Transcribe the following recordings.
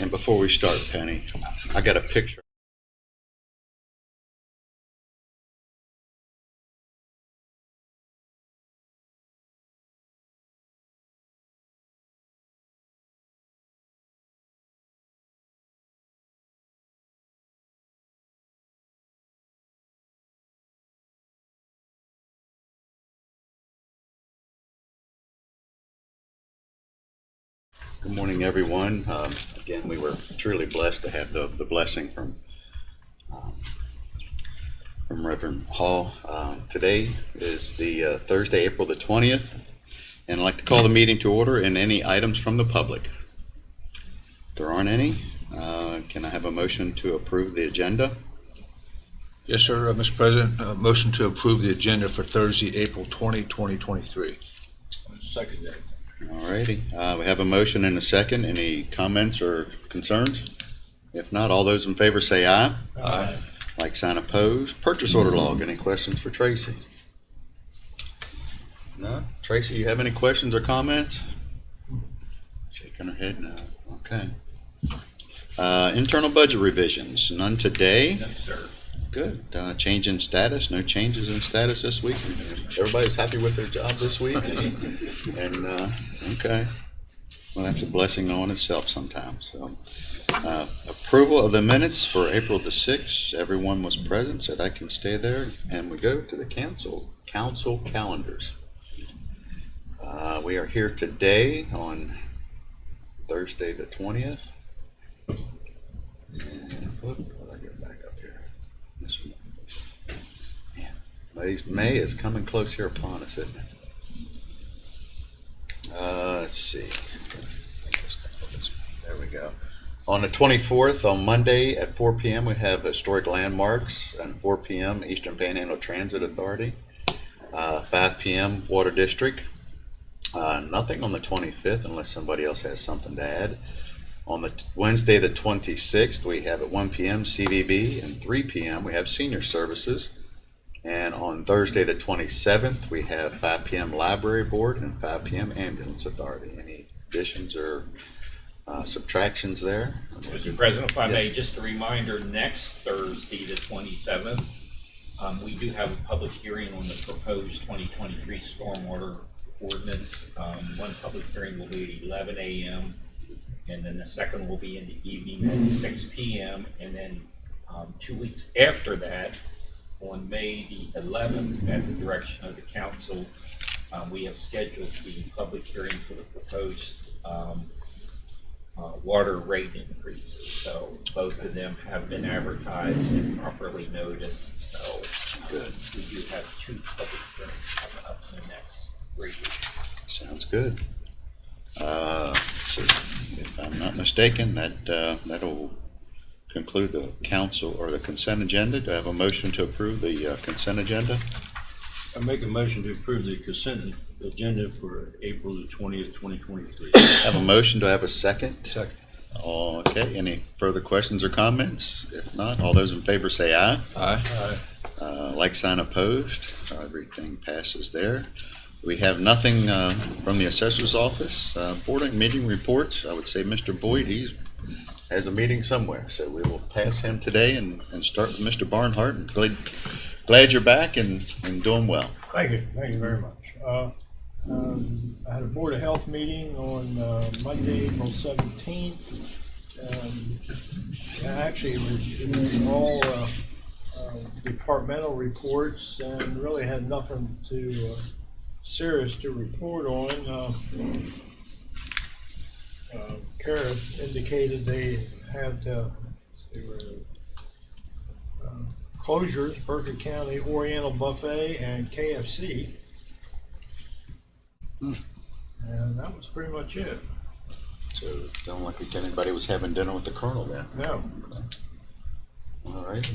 And before we start, Penny, I got a picture. Good morning, everyone. Again, we were truly blessed to have the blessing from Reverend Hall. Today is the Thursday, April the 20th, and I'd like to call the meeting to order and any items from the public. If there aren't any, can I have a motion to approve the agenda? Yes, sir, Mr. President. Motion to approve the agenda for Thursday, April 20, 2023. Second that. All righty. We have a motion and a second. Any comments or concerns? If not, all those in favor say aye. Aye. Like sign opposed. Purchase order log. Any questions for Tracy? No? Tracy, you have any questions or comments? Shaking her head no. Okay. Internal budget revisions. None today. Yes, sir. Good. Change in status. No changes in status this week. Everybody's happy with their job this week. And okay. Well, that's a blessing on itself sometimes. So, approval of the minutes for April the 6th. Everyone was present, so that can stay there. And we go to the council calendars. We are here today on Thursday the 20th. And whoop, I get back up here. This one. Man, May is coming close here upon us, isn't it? Let's see. There we go. On the 24th, on Monday at 4 p.m., we have Historic Landmarks, and 4 p.m. Eastern Panhandle Transit Authority, 5 p.m. Water District. Nothing on the 25th unless somebody else has something to add. On the Wednesday the 26th, we have at 1 p.m. CVB, and 3 p.m. we have Senior Services. And on Thursday the 27th, we have 5 p.m. Library Board and 5 p.m. Ambulance Authority. Any additions or subtractions there? Mr. President, if I may, Yes. just a reminder, next Thursday, the 27th, we do have a public hearing on the proposed 2023 stormwater ordinance. One public hearing will be at 11 a.m. and then the second will be in the evening at 6 p.m. And then 2 weeks after that, on May the 11th, at the direction of the council, we have scheduled the public hearing for the proposed water rate increases. So both of them have been advertised and properly noticed. So Good. we do have 2 public hearings coming up in the next 3 weeks. Sounds good. So if I'm not mistaken, that'll conclude the council or the consent agenda. Do I have a motion to approve the consent agenda? I make a motion to approve the consent agenda for April the 20th, 2023. Have a motion. Do I have a second? Second. Okay. Any further questions or comments? If not, all those in favor say aye. Aye. Like sign opposed. Everything passes there. We have nothing from the assessor's office. Board and meeting reports. I would say Mr. Boyd, he has a meeting somewhere. So we will pass him today and start with Mr. Barnhart. And glad you're back and doing well. Thank you very much. I had a Board of Health meeting on Monday, April 17th. Actually, it was all departmental reports and really had nothing serious to report on. Kara indicated they had closures, Berkeley County Oriental Buffet and KFC. And that was pretty much it. So don't look like anybody was having dinner with the colonel then. No. All right.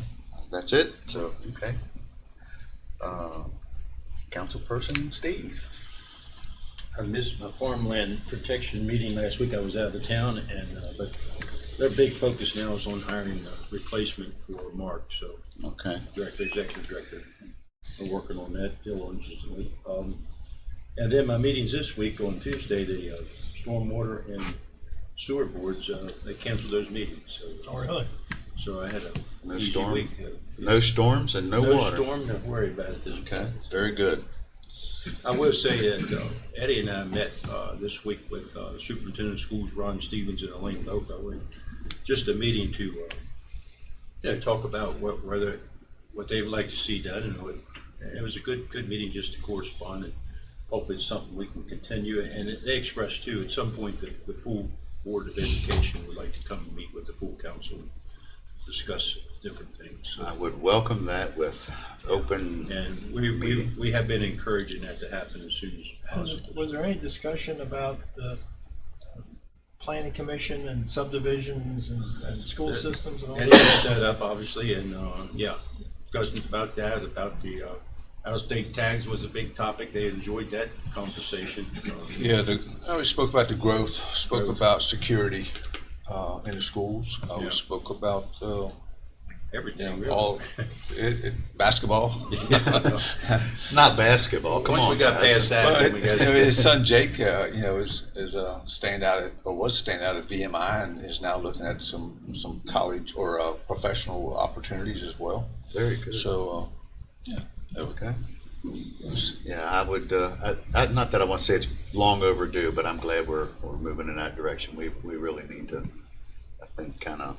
That's it. So, okay. Councilperson Steve. I missed my farmland protection meeting last week. I was out of town, and but their big focus now is on hiring a replacement for Mark. So, Okay. executive director, we're working on that diligently. And then my meetings this week on Tuesday, the stormwater and sewer boards, they canceled those meetings. Oh, really? So I had a No easy storm? week. No storms and no No water. storm, don't worry about it this Okay, week. very good. I will say that Eddie and I met this week with Superintendent of Schools Ron Stevens and Elaine Loco, and just a meeting to talk about what they would like to see done, and it was a good meeting just to correspond, and hopefully it's something we can continue. And they expressed too at some point that the full Board of Education would like to come and meet with the full council and discuss different things. I would welcome that with open. And we have been encouraging that to happen as soon as possible. Was there any discussion about the planning commission and subdivisions and school systems and all Eddie that? brought that up, obviously, and, discussions about that, about the, out-of-state tags was a big topic. They enjoyed that conversation. Yeah, we spoke about the growth, spoke Growth. about security in the schools. Yeah. We spoke about Everything, really. all basketball. Not basketball, come Once on. we got guys. past that, then we got. His son Jake, is staying out at, or was staying out at VMI, and is now looking at some college or professional opportunities as well. Very good. So, Okay. Yeah, I would, not that I want to say it's long overdue, but I'm glad we're moving in that direction. We really need to, I think, kind of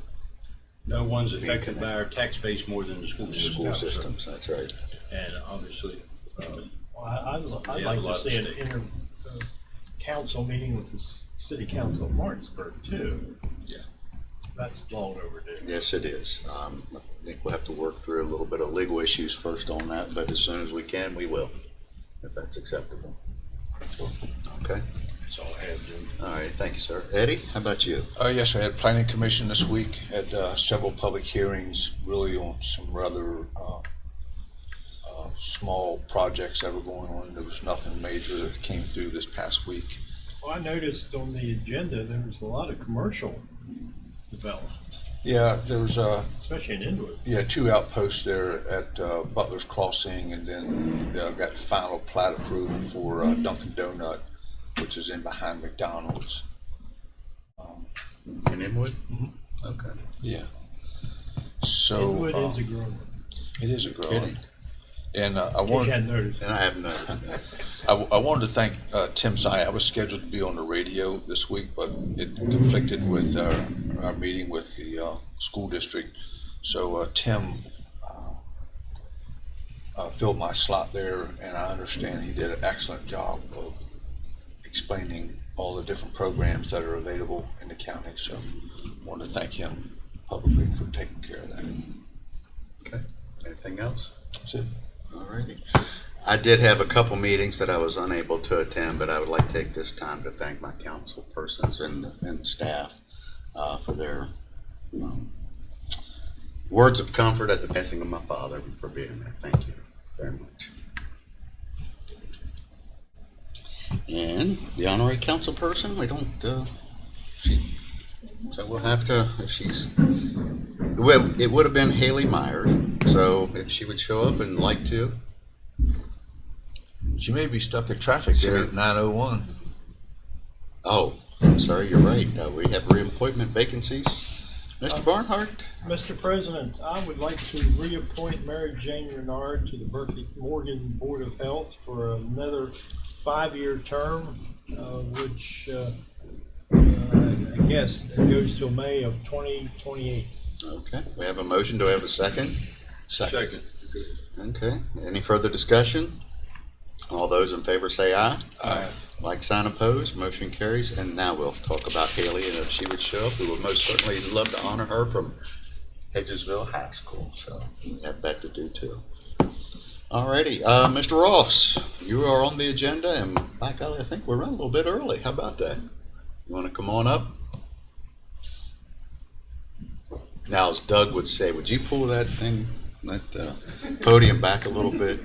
No one's affected by our tax base more than the school system. school systems, that's right. And obviously, Well, I'd Yeah, like a lot to of see an stake. council meeting with the city council of Martinsburg too. Yeah. That's long overdue. Yes, it is. I think we'll have to work through a little bit of legal issues first on that, but as soon as we can, we will, if that's acceptable. Okay, that's all I have, Jim. all right, thank you, sir. Eddie, how about you? yes, I had planning commission this week, had several public hearings, really on some rather small projects that were going on. There was nothing major that came through this past week. Well, I noticed on the agenda, there was a lot of commercial development, Yeah, there was especially in Inwood. 2 outposts there at Butler's Crossing, and then got final plat approved for Dunkin' Donut, which is in behind McDonald's. In Inwood? Mhm. Okay. Yeah. So Inwood is a growing. it is a growing. Kidding. And I In case you wanted hadn't noticed. And I have no, I wanted to thank Tim Sy. I was scheduled to be on the radio this week, but it conflicted with our meeting with the school district. So Tim filled my slot there, and I understand he did an excellent job of explaining all the different programs that are available in the county. So I want to thank him publicly for taking care of that. okay, anything else? That's it. All righty. I did have a couple meetings that I was unable to attend, but I would like to take this time to thank my council persons and staff for their words of comfort at the passing of my father and for being there. Thank you very much. And the honorary council person, we don't, so we'll have to, if she's, well, it would have been Haley Meyer, so if she would show up and like to. She may be stuck in traffic there at 9:01. Oh, I'm sorry, you're right. We have reappointment vacancies. Mr. Barnhart? Mr. President, I would like to reappoint Mary Jane Renard to the Berkeley Morgan Board of Health for another 5-year term, which I guess it goes till May of 2028. Okay, we have a motion. Do I have a second? Second. Okay, any further discussion? All those in favor say aye. Aye. Like sign opposed, motion carries. And now we'll talk about Haley, and if she would show up, we would most certainly love to honor her from Hedgesville High School. So we have that to do too. Alrighty, Mr. Ross, you are on the agenda, and by golly, I think we're running a little bit early. How about that? You want to come on up? Now, as Doug would say, would you pull that thing, that podium back a little bit?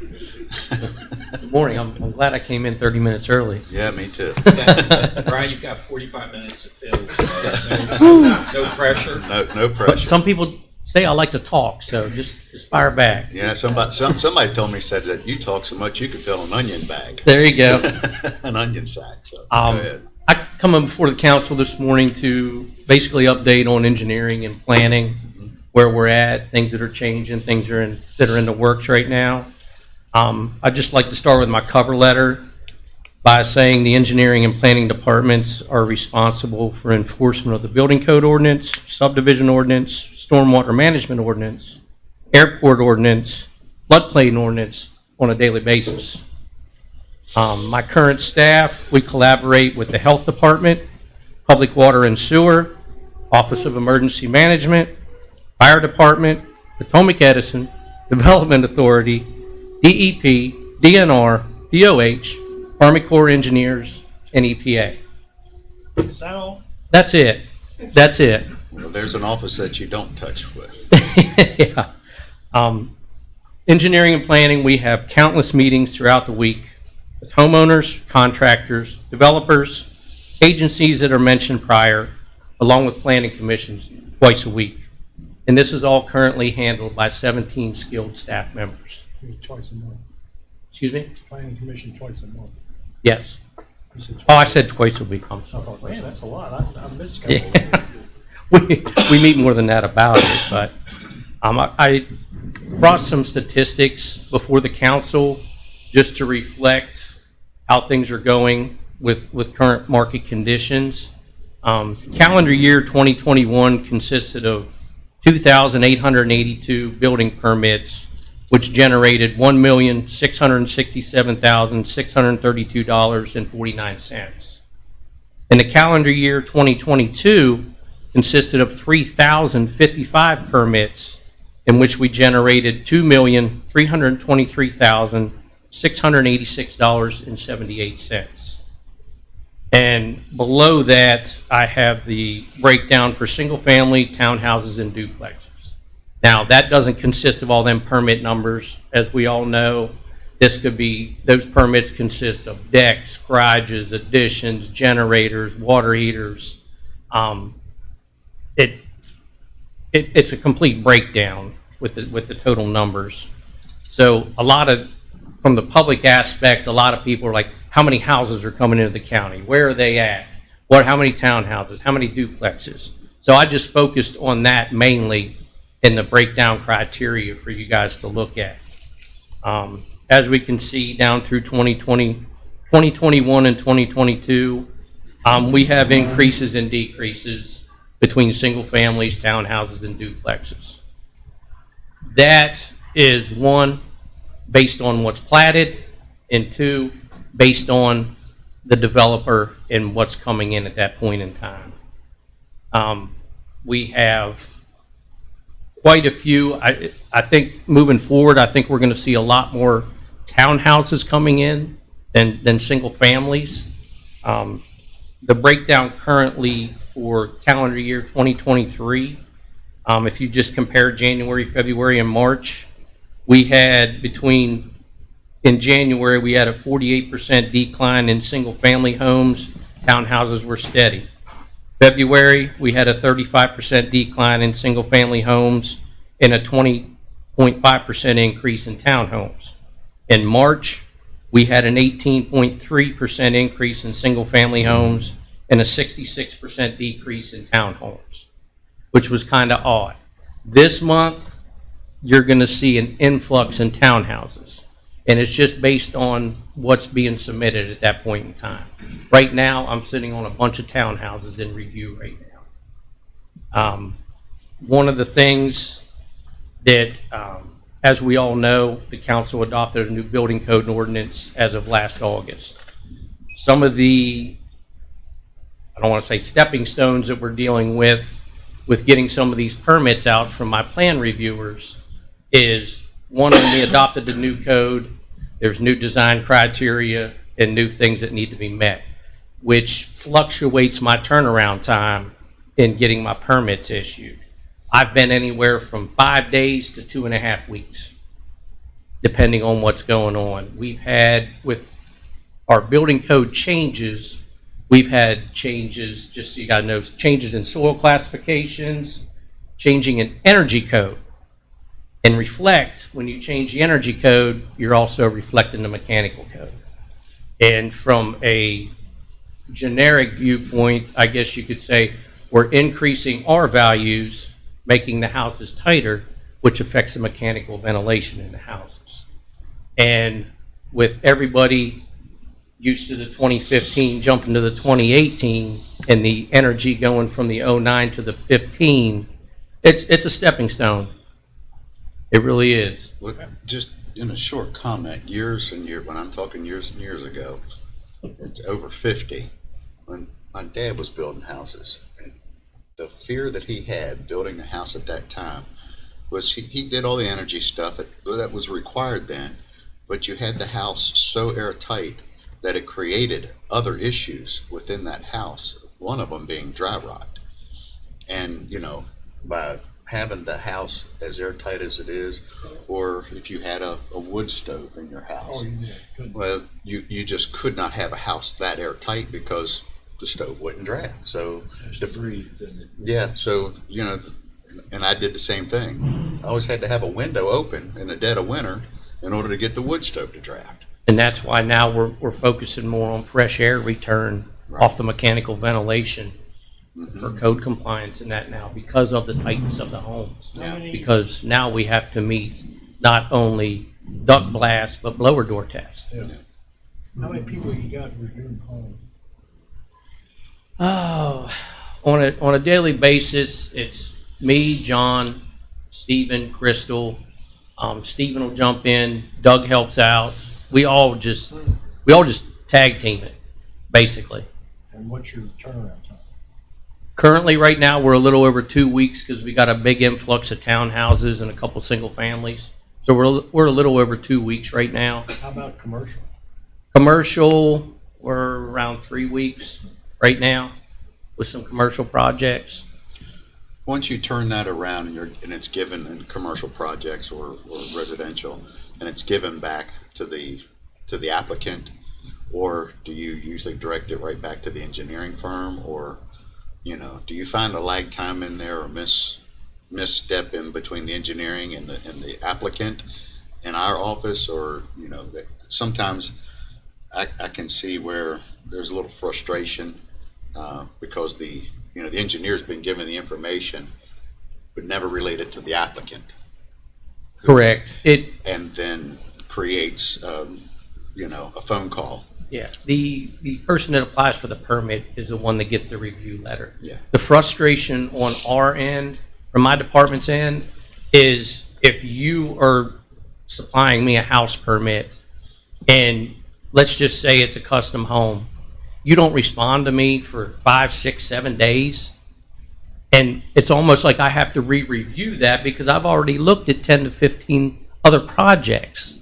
Good morning. I'm glad I came in 30 minutes early. Yeah, me too. Brian, you've got 45 minutes to fill, so no pressure. No But pressure. some people say I like to talk, so just fire back. Yeah, somebody told me, said that you talk so much you could fill an onion bag, There you go. an onion sack. So go Um, ahead. I come in before the council this morning to basically update on engineering and planning, where we're at, things that are changing, things that are in the works right now. I'd just like to start with my cover letter by saying the engineering and planning departments are responsible for enforcement of the building code ordinance, subdivision ordinance, stormwater management ordinance, airport ordinance, floodplain ordinance on a daily basis. My current staff, we collaborate with the health department, public water and sewer, Office of Emergency Management, fire department, Potomac Edison, Development Authority, DEP, DNR, DOH, Army Corps of Engineers, and EPA. Is that all? That's it. That's it. Well, there's an office that you don't touch with. Yeah. Engineering and planning, we have countless meetings throughout the week with homeowners, contractors, developers, agencies that are mentioned prior, along with planning commissions twice a week. And this is all currently handled by 17 skilled staff members. Twice a month. Excuse me? Planning commission twice a month. Yes. You said Oh, I twice. said twice a week. I'm I sorry. thought, man, that's a lot. I missed a couple. Yeah. We meet more than that about it, but I brought some statistics before the council just to reflect how things are going with current market conditions. Calendar year 2021 consisted of 2,882 building permits, which generated $1,667,632.49. And the calendar year 2022 consisted of 3,055 permits, in which we generated $2,323,686.78. And below that, I have the breakdown for single-family, townhouses, and duplexes. Now, that doesn't consist of all them permit numbers. As we all know, those permits consist of decks, garages, additions, generators, water heaters. It's a complete breakdown with the total numbers. So from the public aspect, a lot of people are like, how many houses are coming into the county? Where are they at? How many townhouses? How many duplexes? So I just focused on that mainly in the breakdown criteria for you guys to look at. As we can see down through 2021 and 2022, we have increases and decreases between single families, townhouses, and duplexes. That is one, based on what's platted, and two, based on the developer and what's coming in at that point in time. We have quite a few. I think moving forward, I think we're going to see a lot more townhouses coming in than single families. The breakdown currently for calendar year 2023, if you just compare January, February, and March, we had in January, we had a 48% decline in single-family homes. Townhouses were steady. February, we had a 35% decline in single-family homes and a 20.5% increase in townhomes. In March, we had an 18.3% increase in single-family homes and a 66% decrease in townhomes, which was kind of odd. This month, you're going to see an influx in townhouses. And it's just based on what's being submitted at that point in time. Right now, I'm sitting on a bunch of townhouses in review right now. One of the things that, as we all know, the council adopted a new building code and ordinance as of last August. Some of the, I don't want to say stepping stones that we're dealing with getting some of these permits out from my plan reviewers is, one, when we adopted the new code, there's new design criteria and new things that need to be met, which fluctuates my turnaround time in getting my permits issued. I've been anywhere from 5 days to 2.5 weeks, depending on what's going on. We've had, with our building code changes, we've had changes, just so you guys know, changes in soil classifications, changing in energy code. And reflect, when you change the energy code, you're also reflecting the mechanical code. And from a generic viewpoint, I guess you could say, we're increasing our values, making the houses tighter, which affects the mechanical ventilation in the houses. And with everybody used to the 2015 jumping to the 2018 and the energy going from the '09 to the 15, it's a stepping stone. It really is. Well, just in a short comment, years and years, when I'm talking years and years ago, it's over 50, when my dad was building houses. And the fear that he had building a house at that time was he did all the energy stuff that was required then, but you had the house so airtight that it created other issues within that house, one of them being dry rot. And, by having the house as airtight as it is, or if you had a wood stove in your house, well, you just could not have a house that airtight because the stove wouldn't draft. So, Breathe, doesn't it? yeah, so, and I did the same thing. I always had to have a window open in the dead of winter in order to get the wood stove to draft. And that's why now we're focusing more on fresh air return off the mechanical ventilation for code compliance and that now because of the tightness of the homes. Yeah. Because now we have to meet not only duct blast, but blower door test. How many people you got reviewing homes? Oh, on a daily basis, it's me, John, Stephen, Crystal. Stephen will jump in. Doug helps out. We all just tag team it, basically. And what's your turnaround time? Currently, right now, we're a little over 2 weeks because we got a big influx of townhouses and a couple single families. So we're a little over 2 weeks right now. How about commercial? Commercial, we're around 3 weeks right now with some commercial projects. Once you turn that around and it's given in commercial projects or residential, and it's given back to the applicant, or do you usually direct it right back to the engineering firm, or do you find a lag time in there or misstep in between the engineering and the applicant in our office, or that sometimes I can see where there's a little frustration because the engineer's been given the information but never related to the applicant. Correct. And then creates a phone call. Yeah, the person that applies for the permit is the one that gets the review letter. Yeah. The frustration on our end, from my department's end, is if you are supplying me a house permit and let's just say it's a custom home, you don't respond to me for 5, 6, 7 days, and it's almost like I have to re-review that because I've already looked at 10 to 15 other projects.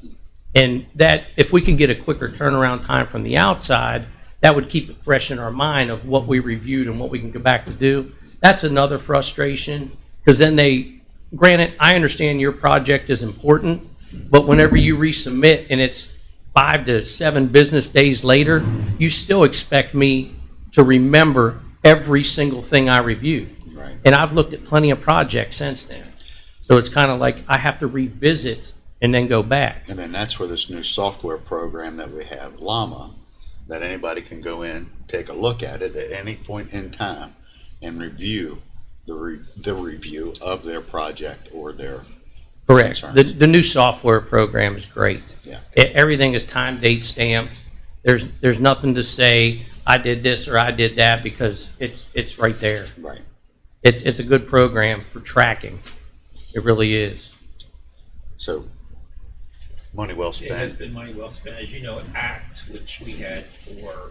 And that, if we can get a quicker turnaround time from the outside, that would keep it fresh in our mind of what we reviewed and what we can go back to do. That's another frustration, because then granted, I understand your project is important, but whenever you resubmit and it's 5 to 7 business days later, you still expect me to remember every single thing I reviewed. Right. And I've looked at plenty of projects since then. So it's kind of like I have to revisit and then go back. And then that's where this new software program that we have, Llama, that anybody can go in, take a look at it at any point in time and review the review of their project or their Correct. concerns. The new software program is great. Yeah. Everything is time, date stamped. There's nothing to say, I did this or I did that, because it's right there. Right. It's a good program for tracking. It really is. So, money well It has spent, been money well spent. As you know, ACT, which we had for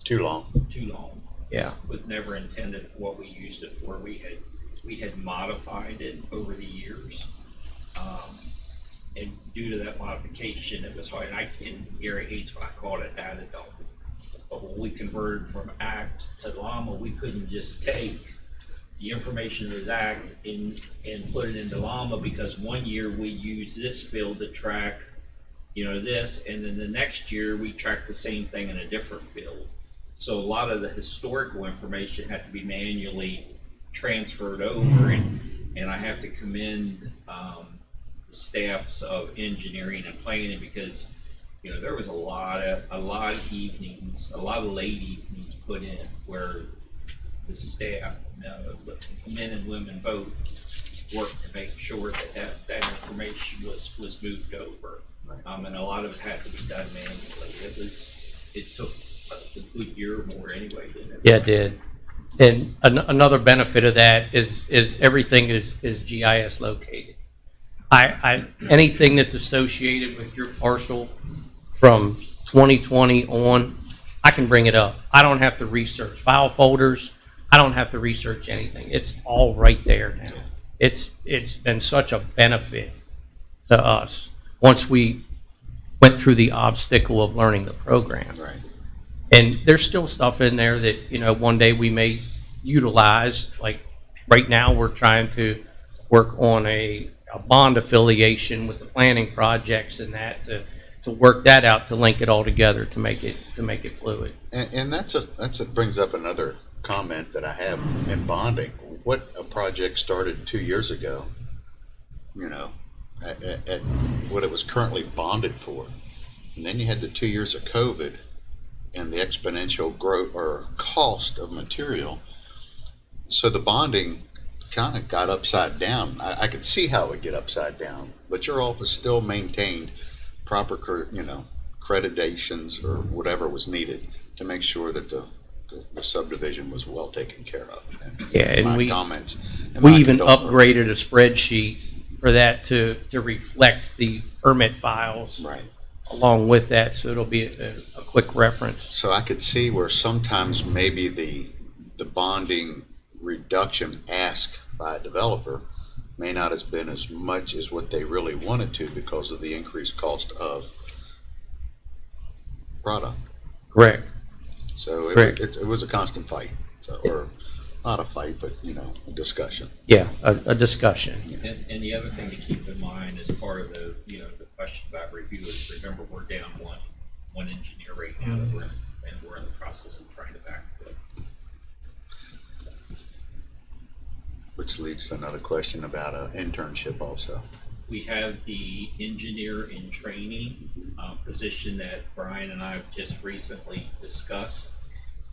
too long. too long, Yeah. was never intended for what we used it for. We had modified it over the years. And due to that modification, it was hard. And Gary hates when I called it data dump. But when we converted from ACT to Llama, we couldn't just take the information as ACT and put it into Llama, because one year we used this field to track, this, and then the next year we tracked the same thing in a different field. So a lot of the historical information had to be manually transferred over, and I have to commend the staffs of engineering and planning, because you know, there was a lot of evenings, a lot of late evenings put in where the staff, men and women both, worked to make sure that information was moved over. And a lot of it had to be done manually. It took a good year or more anyway, didn't it? Yeah, it did. And another benefit of that is everything is GIS located. Anything that's associated with your parcel from 2020 on, I can bring it up. I don't have to research file folders. I don't have to research anything. It's all right there now. It's been such a benefit to us once we went through the obstacle of learning the program. Right. And there's still stuff in there that, you know, one day we may utilize. Like right now, we're trying to work on a bond affiliation with the planning projects and that to work that out, to link it all together to make it fluid. And that's brings up another comment that I have in bonding. What a project started 2 years ago, you know, at what it was currently bonded for. And then you had the 2 years of COVID and the exponential growth or cost of material. So the bonding kind of got upside down. I could see how it would get upside down, but your office still maintained proper, accreditations or whatever was needed to make sure that the subdivision was well taken care of. And and my we comments. And we my even condolences. upgraded a spreadsheet for that to reflect the permit files Right. along with that, so it'll be a quick reference. So I could see where sometimes maybe the bonding reduction asked by a developer may not have been as much as what they really wanted to because of the increased cost of product. Correct. So Correct. it was a constant fight, or not a fight, but a discussion. Yeah, a discussion. And the other thing to keep in mind as part of the, you know, the question about review is, remember, we're down one engineer right now that we're in the process of trying to backfill. Which leads to another question about an internship also. We have the engineer in training position that Brian and I have just recently discussed.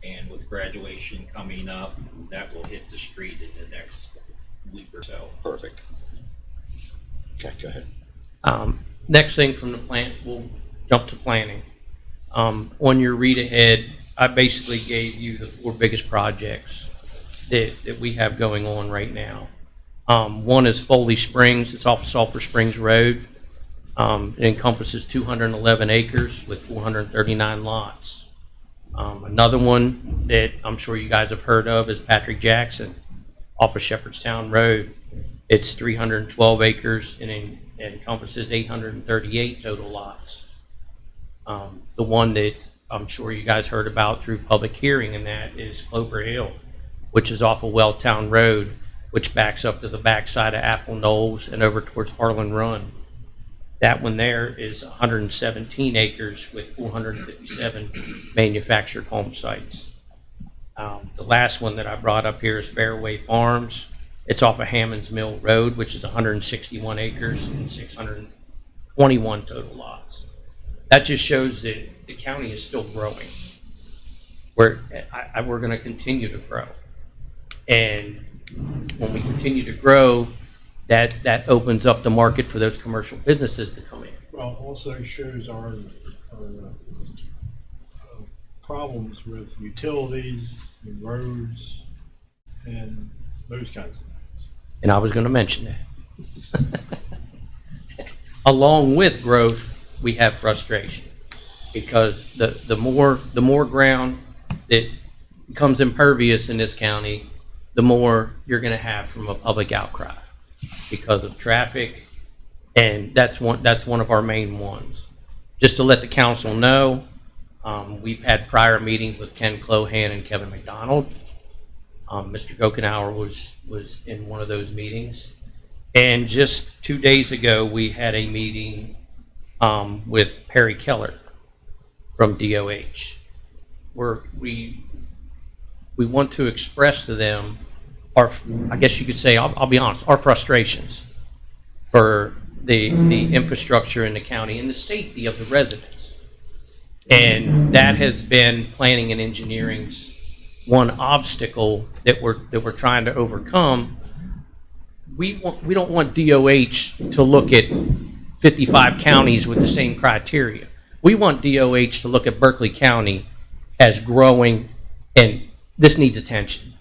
And with graduation coming up, that will hit the street in the next week or so. Perfect. Okay, go ahead. Next thing from the plant, we'll jump to planning. On your read ahead, I basically gave you the 4 biggest projects that we have going on right now. One is Foley Springs. It's off Sulphur Springs Road. It encompasses 211 acres with 439 lots. Another one that I'm sure you guys have heard of is Patrick Jackson off of Shepherdstown Road. It's 312 acres and it encompasses 838 total lots. The one that I'm sure you guys heard about through public hearing, and that is Clover Hill, which is off of Welltown Road, which backs up to the backside of Apple Knolls and over towards Harlan Run. That one there is 117 acres with 457 manufactured home sites. The last one that I brought up here is Fairway Farms. It's off of Hammond's Mill Road, which is 161 acres and 621 total lots. That just shows that the county is still growing. We're going to continue to grow. And when we continue to grow, that opens up the market for those commercial businesses to come in. Well, also shows our problems with utilities and roads and those kinds of things. And I was going to mention that. Along with growth, we have frustration, because the more ground that becomes impervious in this county, the more you're going to have from a public outcry because of traffic, and that's one of our main ones. Just to let the council know, we've had prior meetings with Ken Clohan and Kevin McDonald. Mr. Gokenauer was in one of those meetings, and just 2 days ago we had a meeting with Perry Keller from DOH, where we want to express to them our, I guess you could say, I'll be honest, our frustrations for the infrastructure in the county and the safety of the residents. And that has been planning and engineering's one obstacle that we're trying to overcome. We don't want DOH to look at 55 counties with the same criteria. We want DOH to look at Berkeley County as growing, and this needs attention.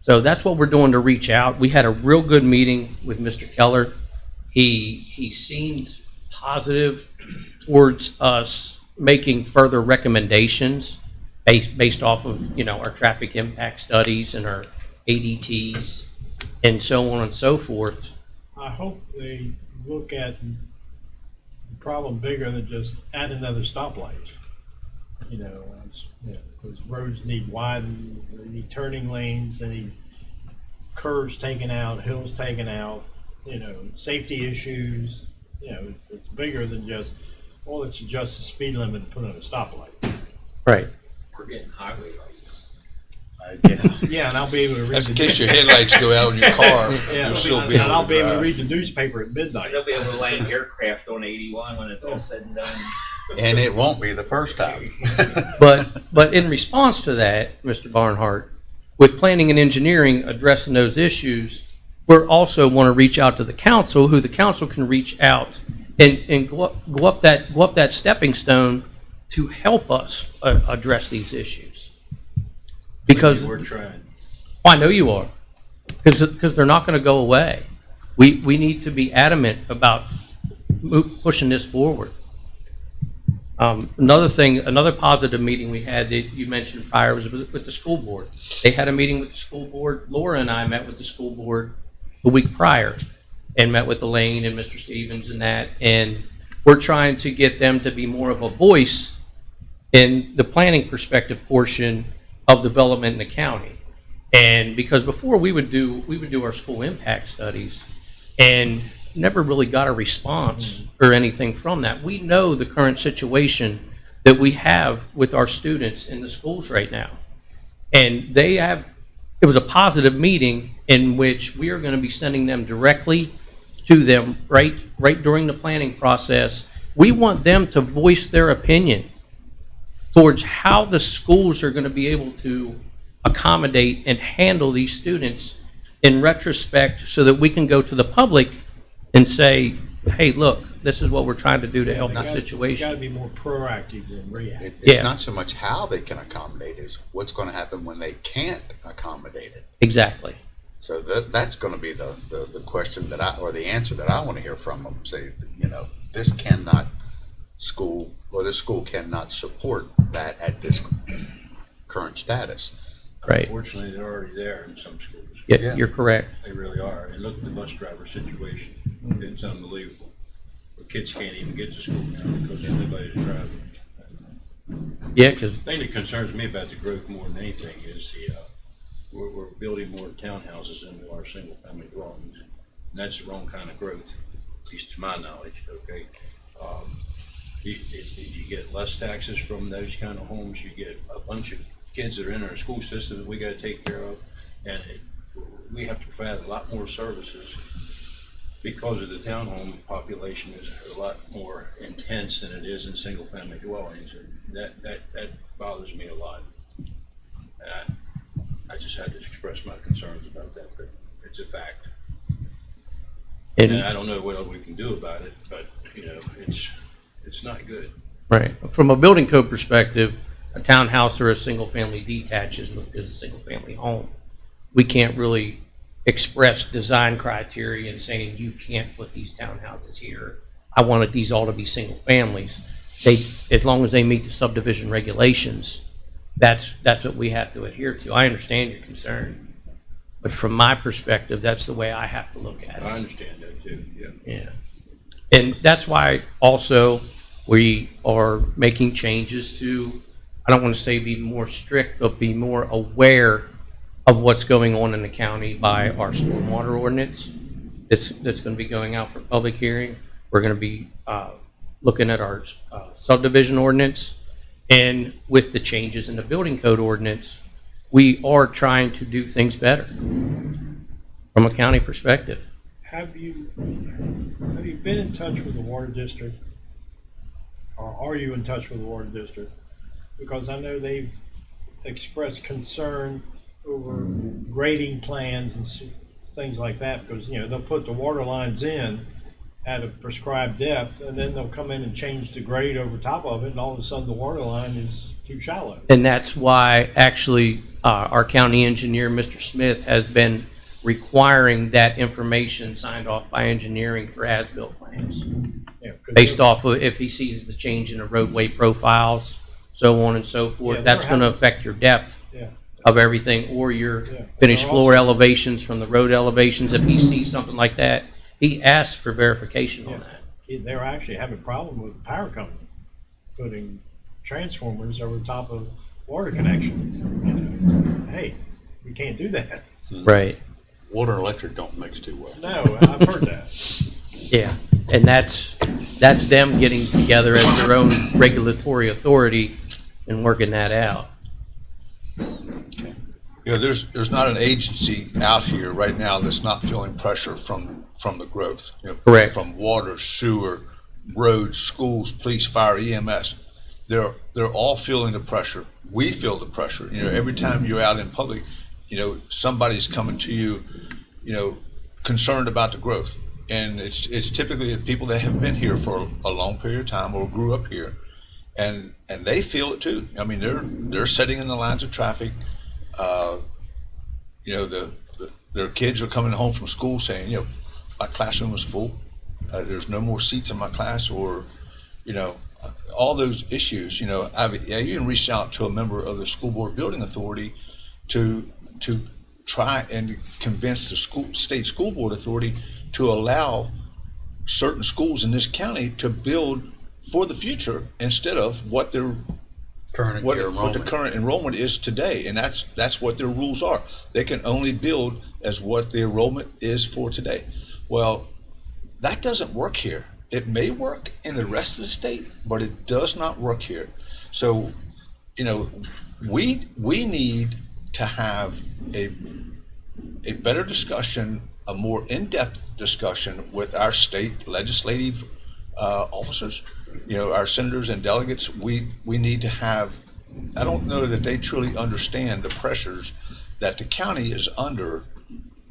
So that's what we're doing to reach out. We had a real good meeting with Mr. Keller. He seemed positive towards us making further recommendations based off of, our traffic impact studies and our ADTs and so on and so forth. I hope they look at the problem bigger than just add another stoplight. Because roads need widened, they need turning lanes, they need curves taken out, hills taken out, safety issues. It's bigger than just, well, let's adjust the speed limit and put in a stoplight. Right. We're getting highway lights. Yeah, and I'll be able to read That's the in case your headlights go out in your car. yeah, You'll still and be able I'll to be able to drive. read the newspaper at midnight. They'll be able to land aircraft on 81 when it's all said and done. And it won't be the first time. But in response to that, Mr. Barnhart, with planning and engineering addressing those issues, we also want to reach out to the council, who the council can reach out and go up that stepping stone to help us address these issues. Because We're trying. I know you are, because they're not going to go away. We need to be adamant about pushing this forward. Another positive meeting we had that you mentioned prior was with the school board. They had a meeting with the school board. Laura and I met with the school board the week prior and met with Elaine and Mr. Stevens and that. And we're trying to get them to be more of a voice in the planning perspective portion of development in the county. And because before we would do our school impact studies and never really got a response or anything from that. We know the current situation that we have with our students in the schools right now. And it was a positive meeting in which we are going to be sending them directly to them right during the planning process. We want them to voice their opinion towards how the schools are going to be able to accommodate and handle these students in retrospect so that we can go to the public and say, hey, look, this is what we're trying to do to help the Got to situation. be more proactive than reactive. It's Yeah. not so much how they can accommodate, it's what's going to happen when they can't accommodate it. Exactly. So that's going to be the question or the answer that I want to hear from them. Say, this school cannot support that at this current status. Right. Unfortunately, they're already there in some schools. Yeah, you're correct. They really are. And look at the bus driver situation. It's unbelievable. The kids can't even get to school now because there's nobody to drive them. Yeah, because The thing that concerns me about the growth more than anything is we're building more townhouses into our single-family dwellings. And that's the wrong kind of growth, at least to my knowledge, okay? You get less taxes from those kind of homes. You get a bunch of kids that are in our school system that we got to take care of. And we have to provide a lot more services because of the townhome population is a lot more intense than it is in single-family dwellings. And that bothers me a lot. And I just had to express my concerns about that, but it's a fact. And I don't know what else we can do about it, but it's not good. right. From a building code perspective, a townhouse or a single-family detached is a single-family home. We can't really express design criteria and saying you can't put these townhouses here. I wanted these all to be single families. As long as they meet the subdivision regulations, that's what we have to adhere to. I understand your concern, but from my perspective, that's the way I have to look at it. I understand that too, yeah. Yeah. And that's why also we are making changes to, I don't want to say be more strict, but be more aware of what's going on in the county by our stormwater ordinance. That's going to be going out for public hearing. We're going to be looking at our subdivision ordinance. And with the changes in the building code ordinance, we are trying to do things better from a county perspective. Have you been in touch with the water district? or are you in touch with the water district? Because I know they've expressed concern over grading plans and things like that, because, you know, they'll put the water lines in at a prescribed depth, and then they'll come in and change the grade over top of it, and all of a sudden the water line is too shallow. And that's why actually our county engineer, Mr. Smith, has been requiring that information signed off by engineering for as-built plans, Yeah, 'cause based they're- off of if he sees the change in the roadway profiles, so on and so forth. Yeah, That's they're going to having- affect your depth Yeah, of everything, or your yeah. finished They're floor also- elevations from the road elevations. If he sees something like that, he asks for verification on Yeah. that. They're actually having a problem with the power company putting transformers over top of water connections. You know, hey, we can't do that. Right. Water and electric don't mix too well. No, I've heard that. Yeah, and that's them getting together as their own regulatory authority and working that out. You know, there's not an agency out here right now that's not feeling pressure from the growth. You know, Correct. From water, sewer, roads, schools, police, fire, EMS. They're all feeling the pressure. We feel the pressure. You know, every time you're out in public, you know, somebody's coming to you, you know, concerned about the growth. And it's typically the people that have been here for a long period of time or grew up here. And they feel it too. I mean, they're sitting in the lines of traffic. You know, their kids are coming home from school saying, you know, my classroom is full. There's no more seats in my class, or, you know, all those issues. You know, I even reached out to a member of the school board building authority to try and convince the state school board authority to allow certain schools in this county to build for the future instead of what their Current what year the enrollment. current enrollment is today, and that's what their rules are. They can only build as what the enrollment is for today. Well, that doesn't work here. It may work in the rest of the state, but it does not work here. So, you know, we need to have a better discussion, a more in-depth discussion with our state legislative officers. You know, our senators and delegates. We need to have. I don't know that they truly understand the pressures that the county is under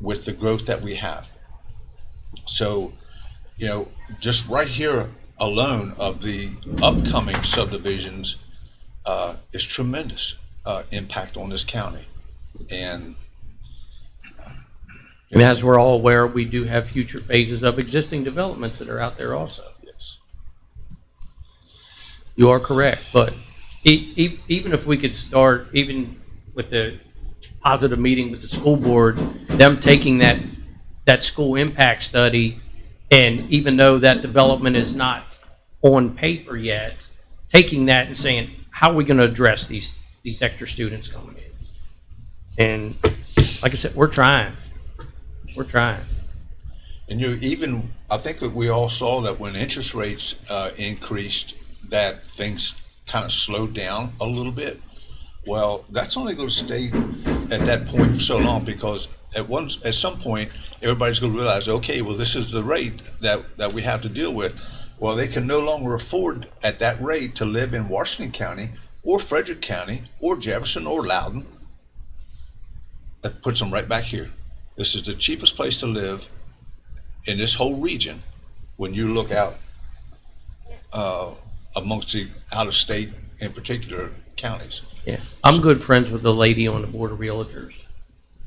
with the growth that we have. So, you know, just right here alone of the upcoming subdivisions is tremendous impact on this county. And As we're all aware, we do have future phases of existing developments that are out there also. yes, You are correct, but even if we could start, even with the positive meeting with the school board, them taking that school impact study, and even though that development is not on paper yet, taking that and saying, how are we going to address these extra students coming in? And like I said, we're trying. We're trying. and I think that we all saw that when interest rates increased, that things kind of slowed down a little bit. Well, that's only going to stay at that point for so long, because at some point everybody's going to realize, okay, well, this is the rate that we have to deal with. Well, they can no longer afford at that rate to live in Washington County or Frederick County or Jefferson or Loudoun. That puts them right back here. This is the cheapest place to live in this whole region when you look out amongst the out-of-state, in particular, counties. Yeah, I'm good friends with the lady on the board of realtors,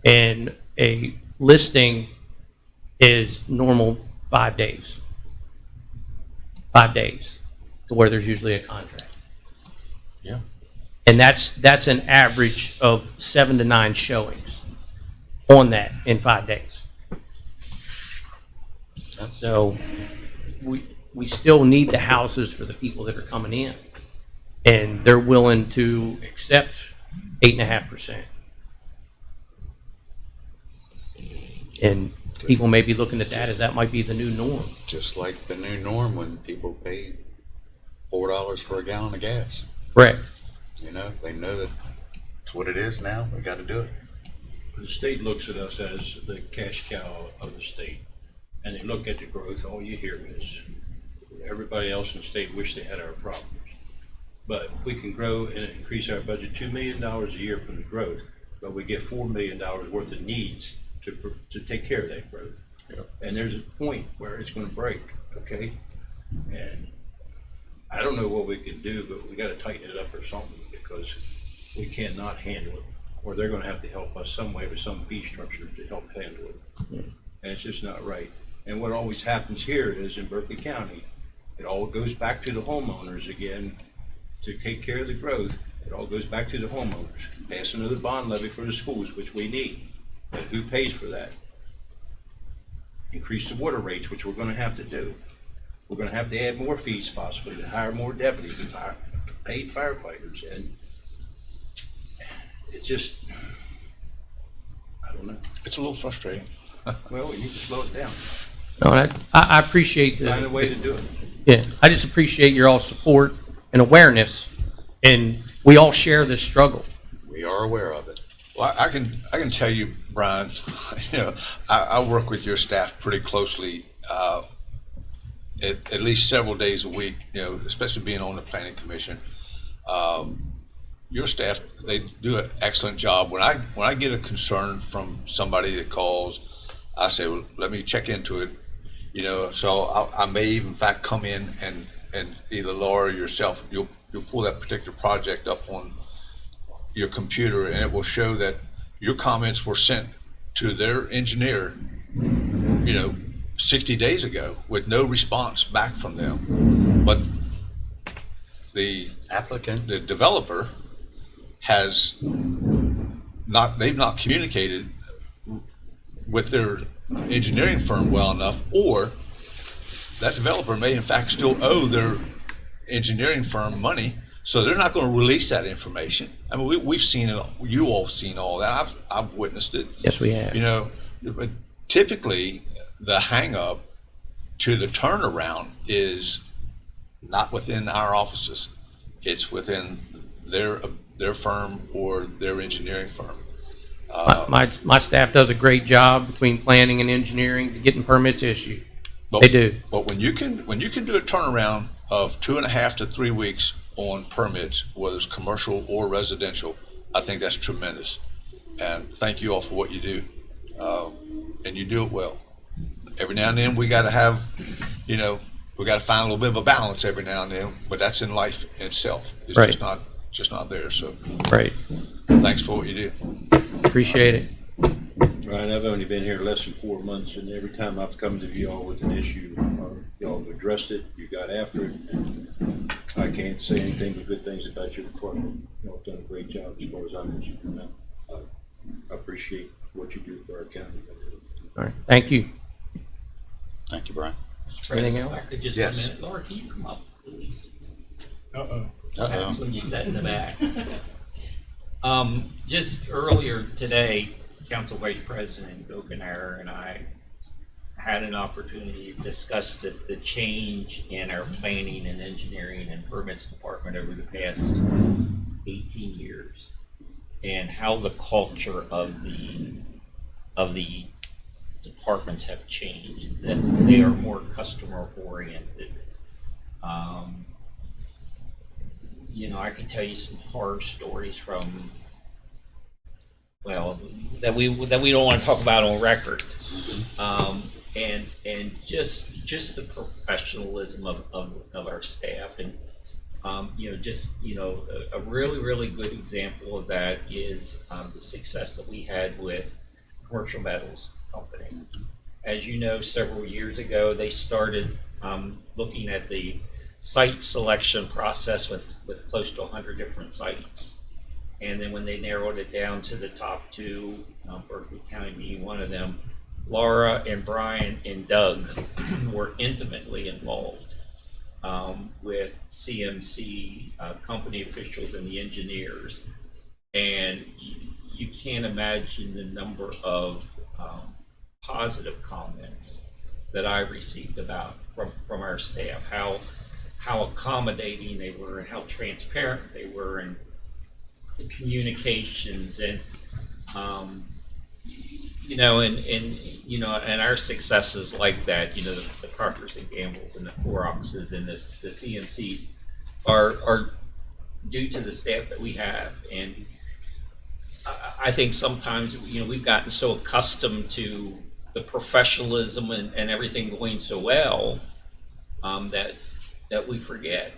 and a listing is normal 5 days. 5 days to where there's usually a contract. Yeah. And that's an average of 7 to 9 showings on that in 5 days. So we still need the houses for the people that are coming in, and they're willing to accept 8.5%. And people may be looking at that as that might be the new norm. Just like the new norm when people pay $4 for a gallon of gas. Correct. You know, they know that it's what it is now. We got to do it. The state looks at us as the cash cow of the state, and they look at the growth. All you hear is Everybody else in the state wish they had our problems. But we can grow and increase our budget $2 million a year from the growth, but we get $4 million worth of needs to take care of that growth. Yep. And there's a point where it's gonna break, okay? And I don't know what we can do, but we gotta tighten it up or something, because we cannot handle it. Or they're gonna have to help us some way with some fee structure to help handle it. And it's just not right. And what always happens here is in Berkeley County, it all goes back to the homeowners again to take care of the growth. It all goes back to the homeowners. Pass another bond levy for the schools, which we need. But who pays for that? Increase the water rates, which we're gonna have to do. We're gonna have to add more fees possibly to hire more deputies and hire paid firefighters. And it's just, I don't know. It's a little frustrating. Well, we need to slow it down. No, I appreciate Find a way to do it. Yeah, I just appreciate your all support and awareness, and we all share this struggle. We are aware of it. Well, I can tell you, Brian, you know, I work with your staff pretty closely, at least several days a week, you know, especially being on the planning commission. Your staff, they do an excellent job. When I get a concern from somebody that calls, I say, well, let me check into it, you know, so I may even in fact come in and either Laura or yourself, you'll pull that particular project up on your computer, and it will show that your comments were sent to their engineer, you know, 60 days ago with no response back from them. But the Applicant, the developer has they've not communicated with their engineering firm well enough, or that developer may in fact still owe their engineering firm money, so they're not going to release that information. I mean, we've seen it, you all seen all that, I've witnessed it. Yes, we have. You know, but typically the hang up to the turnaround is not within our offices. It's within their firm or their engineering firm. My staff does a great job between planning and engineering to getting permits issued. They do. But when you can do a turnaround of 2.5 to 3 weeks on permits, whether it's commercial or residential, I think that's tremendous. And thank you all for what you do. And you do it well. Every now and then we got to have, you know, we got to find a little bit of a balance every now and then, but that's in life itself. It's Right. just not there. So Right. thanks for what you do. Appreciate it. Ryan, I've only been here less than 4 months, and every time I've come to y'all with an issue, y'all have addressed it, you got after it, and I can't say anything but good things about your department. Y'all have done a great job as far as I'm concerned. I appreciate what you do for our county. All right. Thank you. thank you, Brian. Mr. Anything President, if I else? could just Yes. a minute, Laura, can you come up, please? Uh-oh. That's when you sat in the back. Just earlier today, Council Vice President Gokenhour and I had an opportunity to discuss the change in our planning and engineering and permits department over the past 18 years, and how the culture of the departments have changed, that they are more customer oriented. You know, I can tell you some horror stories from, well, that we don't want to talk about on record. And just the professionalism of our staff, and a really good example of that is the success that we had with Commercial Metals Company. As you know, several years ago, they started looking at the site selection process with close to 100 different sites. And then when they narrowed it down to the top two, Berkeley County being one of them, Laura and Brian and Doug were intimately involved with CMC, company officials and the engineers. And you can't imagine the number of positive comments that I received from our staff, how accommodating they were and how transparent they were in the communications, and and our successes like that, the Proctor Proctors and Gambles and the Cloroxes and the CMCs are due to the staff that we have. And I think sometimes, we've gotten so accustomed to the professionalism and everything going so well, that we forget.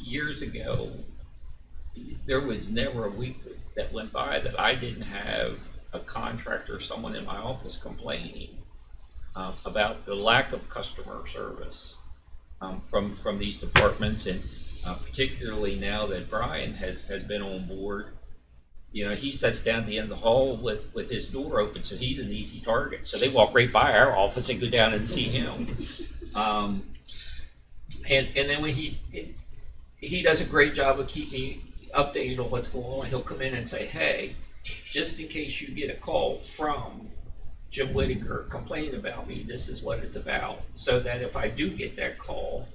Years ago, there was never a week that went by that I didn't have a contractor or someone in my office complaining about the lack of customer service from these departments, and particularly now that Brian has been on board. He sits down at the end of the hall with his door open, so he's an easy target. So they walk right by our office and go down and see him. And then when he does a great job of keeping me updated on what's going on, he'll come in and say, hey, just in case you get a call from Jim Whitaker complaining about me, this is what it's about. So that if I do get that call,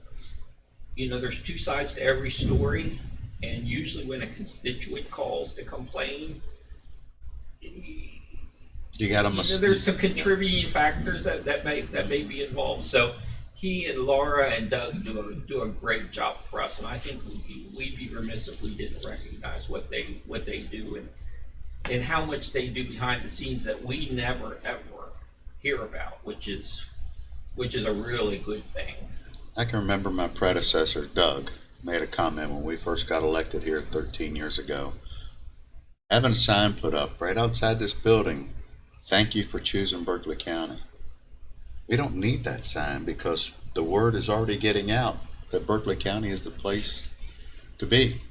there's two sides to every story. And usually when a constituent calls to complain, You got them. there's some contributing factors that may be involved. So he and Laura and Doug do a great job for us, and I think we'd be remiss if we didn't recognize what they do and how much they do behind the scenes that we never ever hear about, which is a really good thing. I can remember my predecessor, Doug, made a comment when we first got elected here 13 years ago. Having a sign put up right outside this building, thank you for choosing Berkeley County. We don't need that sign because the word is already getting out that Berkeley County is the place to be.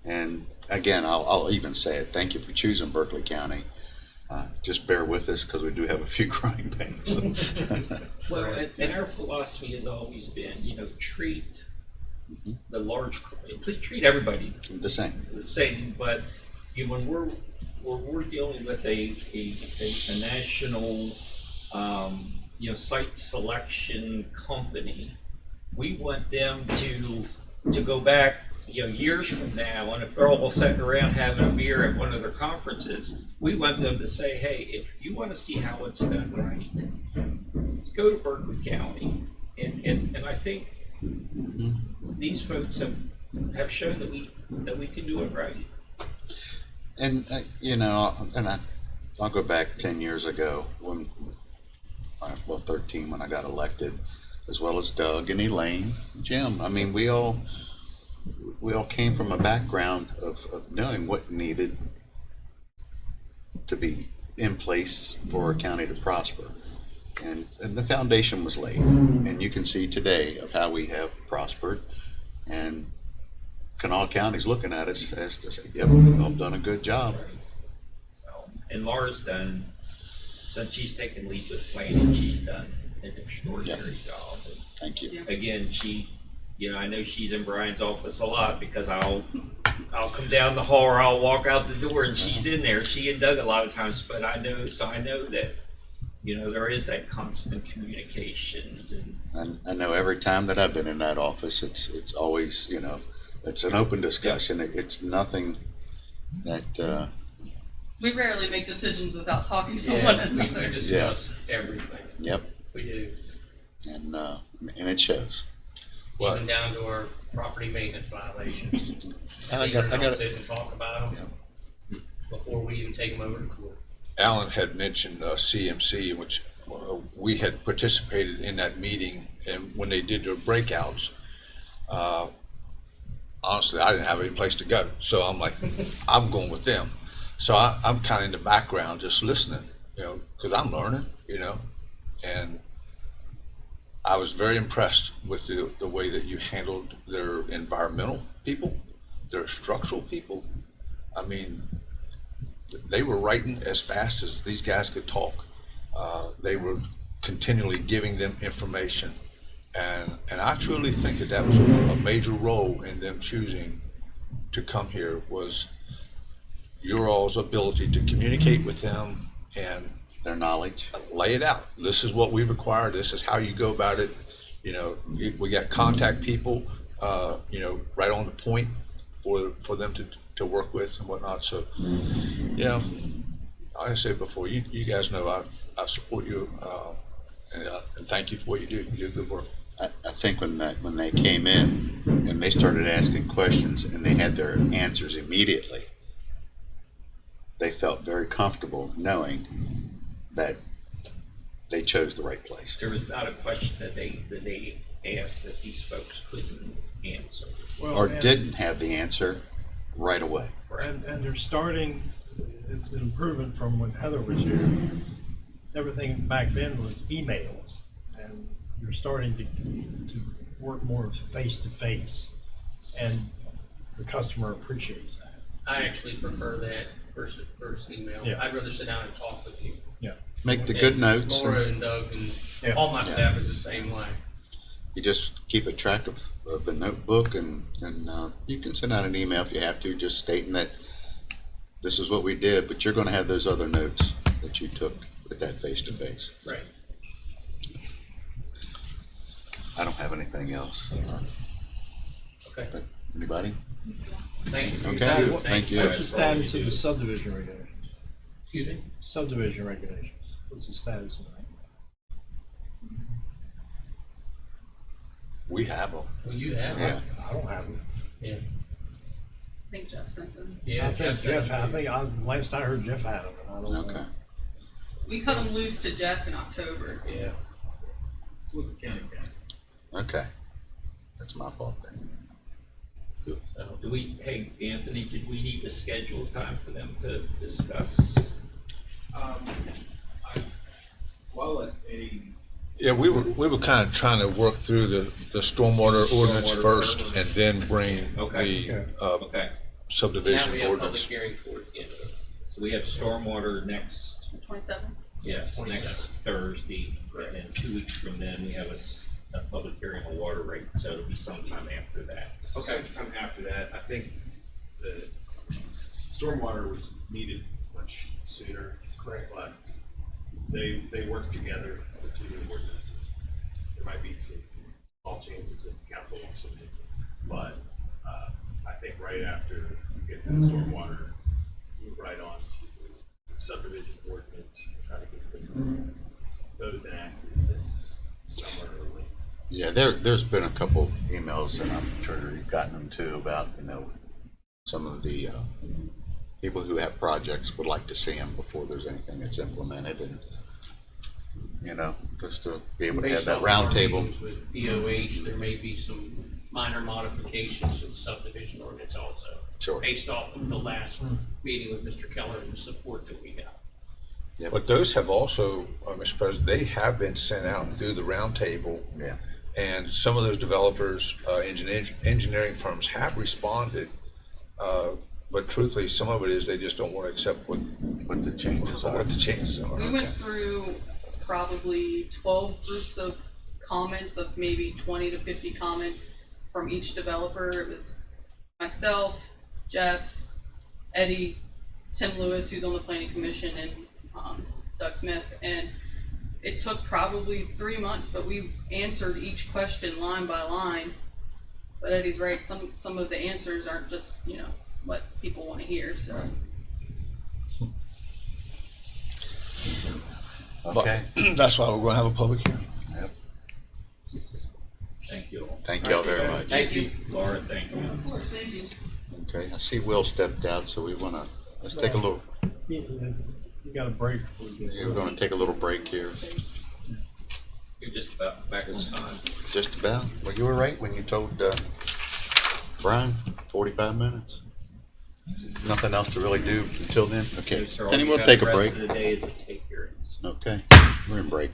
And again, I'll even say it, thank you for choosing Berkeley County. Just bear with us because we do have a few growing pains. Well, and our philosophy has always been, treat the large, treat everybody The same. the same. But when we're dealing with a national, site selection company, we want them to go back, years from now, and if they're all sitting around having a beer at one of their conferences, we want them to say, hey, if you want to see how it's done right, go to Berkeley County. And I think these folks have shown that we can do it right. And I'll go back 10 years ago when, 13 when I got elected, as well as Doug and Elaine, Jim. I mean, we all came from a background of knowing what needed to be in place for a county to prosper. And the foundation was laid. And you can see today of how we have prospered. And Kanawha County's looking at us as to say, yep, we've all done a good job. And Laura's done, since she's taken lead with planning, she's done an extraordinary job. Thank you. Again, I know she's in Brian's office a lot because I'll come down the hall or I'll walk out the door and she's in there. She and Doug a lot of times, but I know that, there is that constant communications. And I know every time that I've been in that office, it's always, it's an open discussion. It's nothing that, We rarely make decisions without talking to one Yeah, we another. discuss everything. yep, We do. and it shows. Even down to our property maintenance violations. I got it. Sit and talk about them before we even take them over to court. Alan had mentioned CMC, which we had participated in that meeting, and when they did their breakouts, honestly, I didn't have any place to go. So I'm like, I'm going with them. So I'm kind of in the background just listening, because I'm learning, and I was very impressed with the way that you handled their environmental people, their structural people. I mean, they were writing as fast as these guys could talk. They were continually giving them information. And I truly think that was a major role in them choosing to come here, was your all's ability to communicate with them and Their knowledge. lay it out. This is what we require. This is how you go about it. We got contact people, right on the point for them to work with and whatnot. So, like I said before, you guys know I support you And thank you for what you do. You do good work. I think when they came in and they started asking questions and they had their answers immediately, they felt very comfortable knowing that they chose the right place. There was not a question that they asked that these folks couldn't answer. Well, Or and- didn't have the answer right away. And they're starting, it's an improvement from when Heather was here. Everything back then was emails, and you're starting to work more face to face, and the customer appreciates that. I actually prefer that versus email. Yeah. I'd rather sit down and talk with you. Yeah. Make the good And notes. Laura and Doug and Yeah. all my staff is the same way. You just keep a track of the notebook, and you can send out an email if you have to, just stating that this is what we did, but you're going to have those other notes that you took with that face to face. Right. I don't have anything else. Okay. But anybody? Thank you. for your Okay, time. thank you. What's the status of the subdivision regulations? Excuse me? Subdivision regulations, what's the status of that? We have them. Well, you have. Yeah. I don't have them. Yeah. I think Jeff sent them. Yeah. I think Jeff Jeff, last I heard Jeff had them, and I don't know. Okay. We cut them loose to Jeff in October. Yeah. Okay. That's my fault then. Do we, hey, Anthony, did we need to schedule time for them to discuss? Yeah, we were kind of trying to work through the stormwater ordinance first and then bring Okay. the Okay, Now subdivision we have a public ordinance. hearing for it. Yeah. so we have stormwater next, 27? yes, 27. next Thursday. And then 2 weeks from then, we have a public hearing on water rate, so it'll be sometime after that. Sometime after that, I think the stormwater was needed much sooner. Correct. But they work together, the two new ordinances. There might be some small changes that the council wants to make. But, I think right after you get that stormwater, move right on to the subdivision ordinance, and try to get those enacted this summer or late. Yeah, there's been a couple emails, and I'm sure you've gotten them too, about, some of the people who have projects would like to see them before there's anything that's implemented, and, just to be able to have Based that off of round our table. meetings with DOH, there may be some minor modifications to the subdivision ordinance also. Sure. Based off of the last meeting with Mr. Keller and the support that we got. But those have also, Mr. President, they have been sent out through the roundtable. Yeah. And some of those developers, engineering firms have responded. But truthfully, some of it is they just don't want to accept what the changes are. What the changes are. We went through probably 12 groups of comments, of maybe 20 to 50 comments from each developer. It was myself, Jeff, Eddie, Tim Lewis, who's on the planning commission, and Doug Smith. And it took probably 3 months, but we answered each question line by line. But Eddie's right, some of the answers aren't just, what people want to hear, so. Okay. But that's why we're going to have a public hearing. Yep. Thank you all. Thank y'all very much. Thank you. Laura, thank you. Of course, thank you. Okay, I see Will stepped out, so let's take a little, You got a break before you get. we're gonna take a little break here. You're just about back in time. Just about. Well, you were right when you told Brian, 45 minutes. Nothing else to really do until then? Okay, So all then you we'll got take a the break. rest of the day is the state hearings. Okay, we're in break.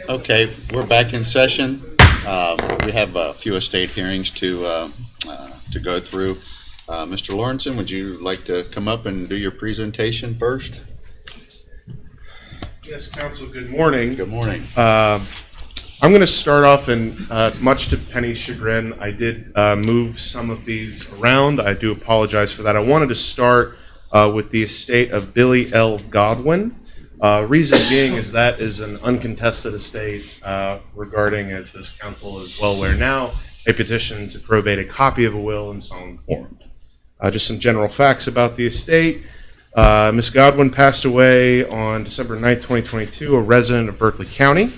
Okay, we're back in session. We have a few estate hearings to go through. Mr. Lawrenson, would you like to come up and do your presentation first? Yes, Council, good morning. Good morning. I'm going to start off, and much to Penny's chagrin, I did move some of these around. I do apologize for that. I wanted to start with the estate of Billy L. Godwin. Reason being is that is an uncontested estate regarding, as this council is well aware now, a petition to probate a copy of a will in solemn form. Just some general facts about the estate. Ms. Godwin passed away on December 9th, 2022, a resident of Berkeley County.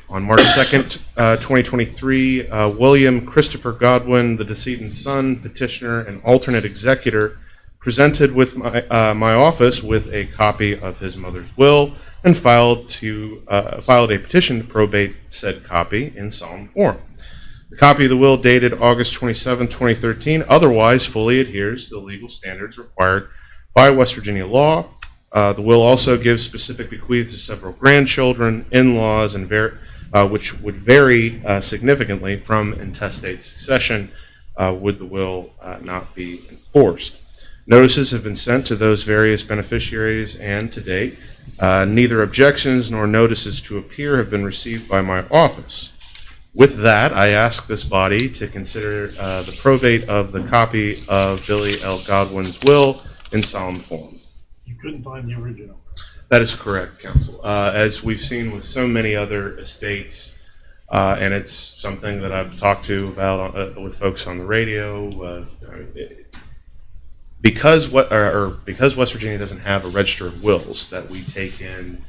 On March 2nd, 2023, William Christopher Godwin, the decedent's son, petitioner, and alternate executor, presented with my office with a copy of his mother's will and filed a petition to probate said copy in solemn form. The copy of the will, dated August 27, 2013, otherwise fully adheres to the legal standards required by West Virginia law. The will also gives specific bequeaths to several grandchildren, in-laws, and which would vary significantly from intestate succession would the will not be enforced. Notices have been sent to those various beneficiaries, and to date, neither objections nor notices to appear have been received by my office. With that, I ask this body to consider the probate of the copy of Billy L. Godwin's will in solemn form. You couldn't find the original. That is correct, Council. As we've seen with so many other estates, and it's something that I've talked to about with folks on the radio, because West Virginia doesn't have a register of wills that we take in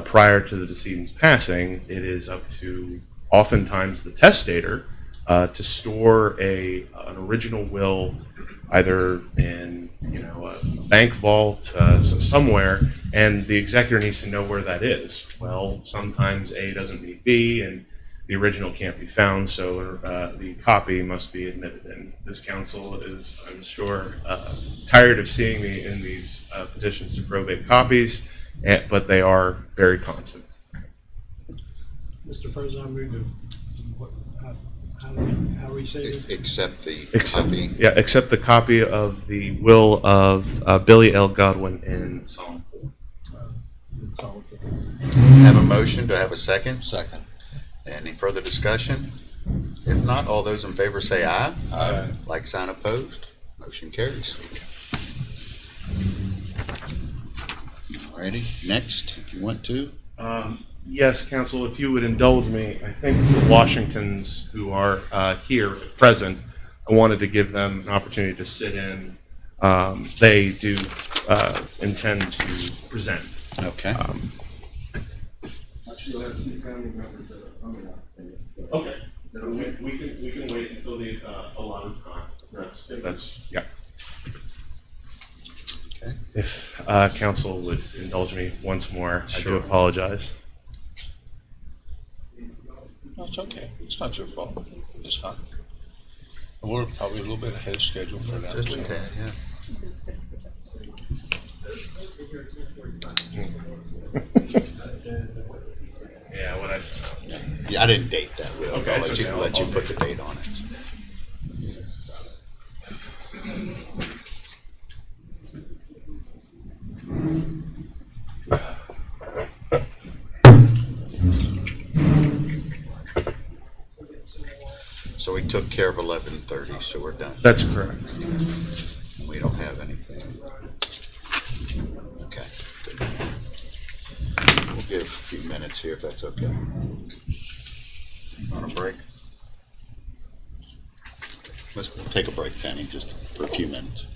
prior to the decedent's passing, it is up to oftentimes the testator to store an original will either in a bank vault somewhere, and the executor needs to know where that is. Well, sometimes A doesn't meet B, and the original can't be found, so the copy must be admitted. And this council is, I'm sure, tired of seeing me in these petitions to probate copies, but they are very constant. Mr. President, I move to, how do we say this? Accept the copy. Yeah, accept the copy of the will of Billy L. Godwin in solemn form. It's all okay. Have a motion. Do I have a second? Second. Any further discussion? If not, all those in favor say aye. Aye. Like sign opposed. Motion carries. Alrighty, next, if you want to. Yes, Council, if you would indulge me, I think the Washingtons who are here at present, I wanted to give them an opportunity to sit in. They do intend to present. Okay. Actually, I have two family members that are coming out. Okay. We can wait until the allotted time. That's yeah. Okay. If Council would indulge me once more, Sure. I do apologize. No, it's okay. It's not your fault. It's fine. And we're probably a little bit ahead of schedule for that. Just a tad, yeah. Yeah, what I Yeah, I didn't date that will. Okay, I'll it's okay. let you I'll put the date on it. So we took care of 11:30, so we're done. That's correct. We don't have anything. Okay, good. We'll give a few minutes here if that's okay. On a break? Let's take a break, Penny, just for a few minutes.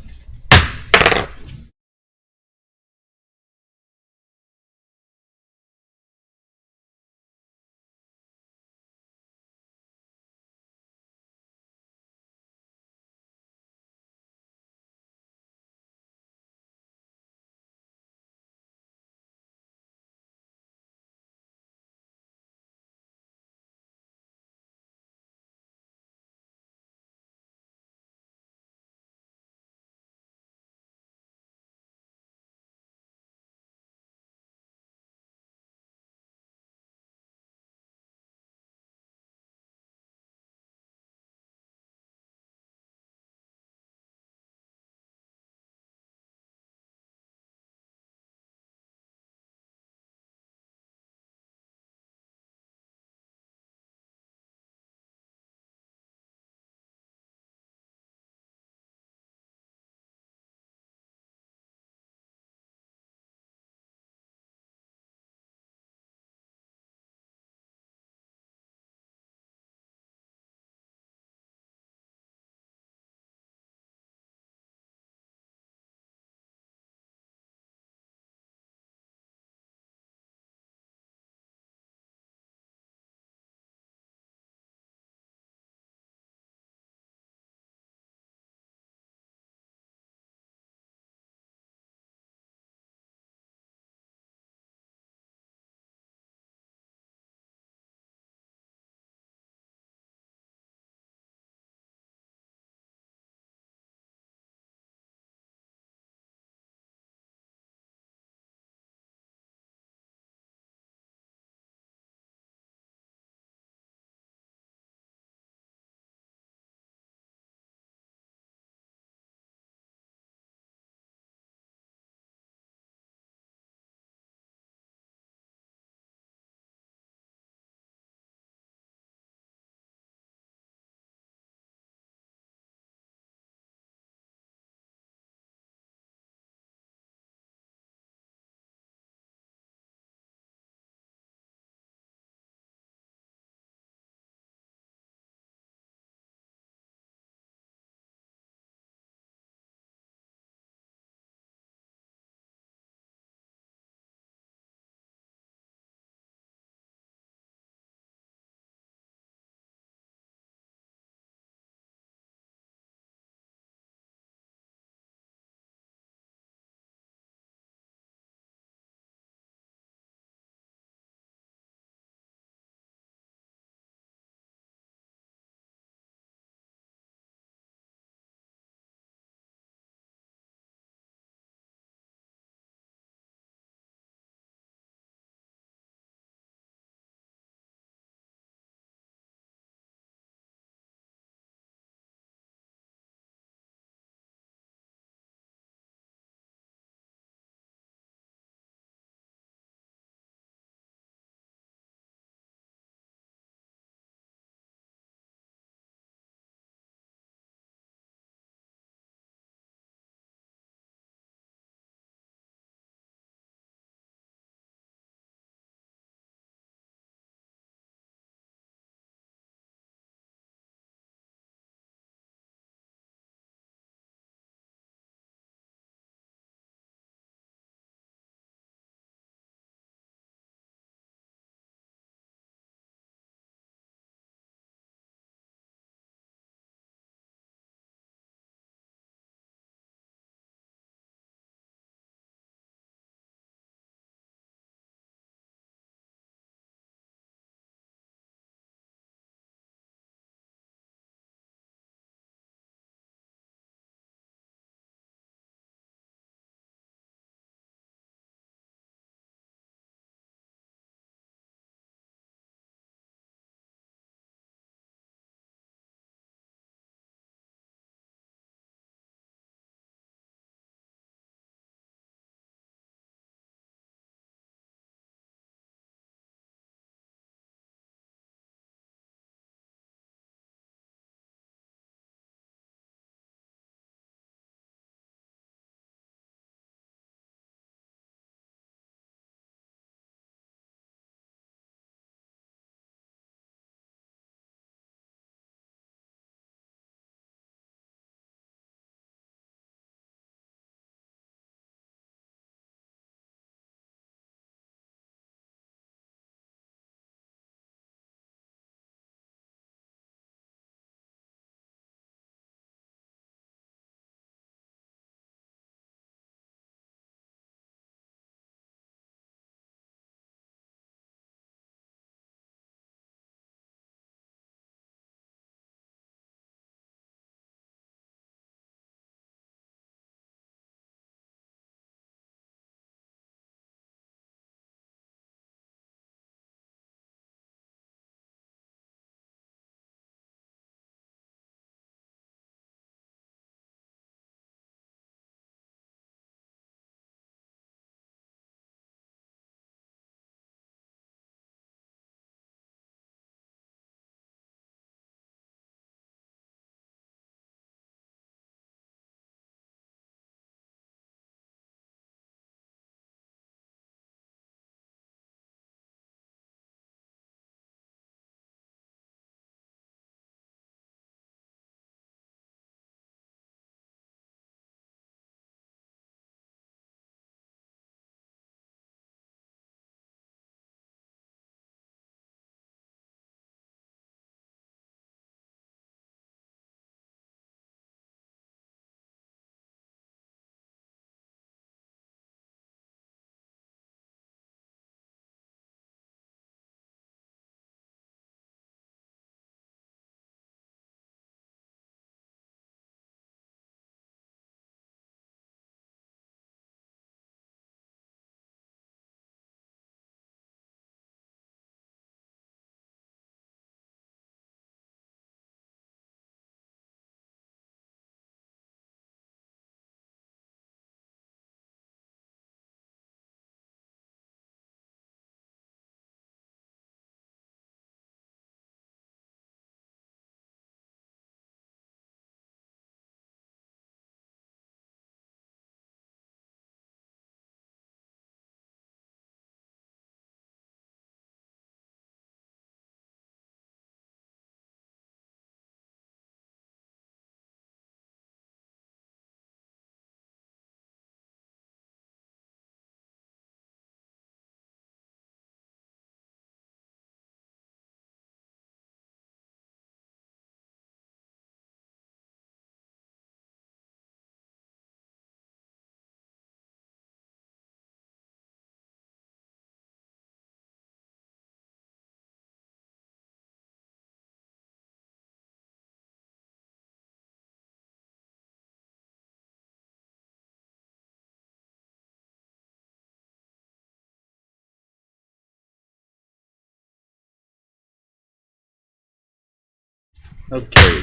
Okay,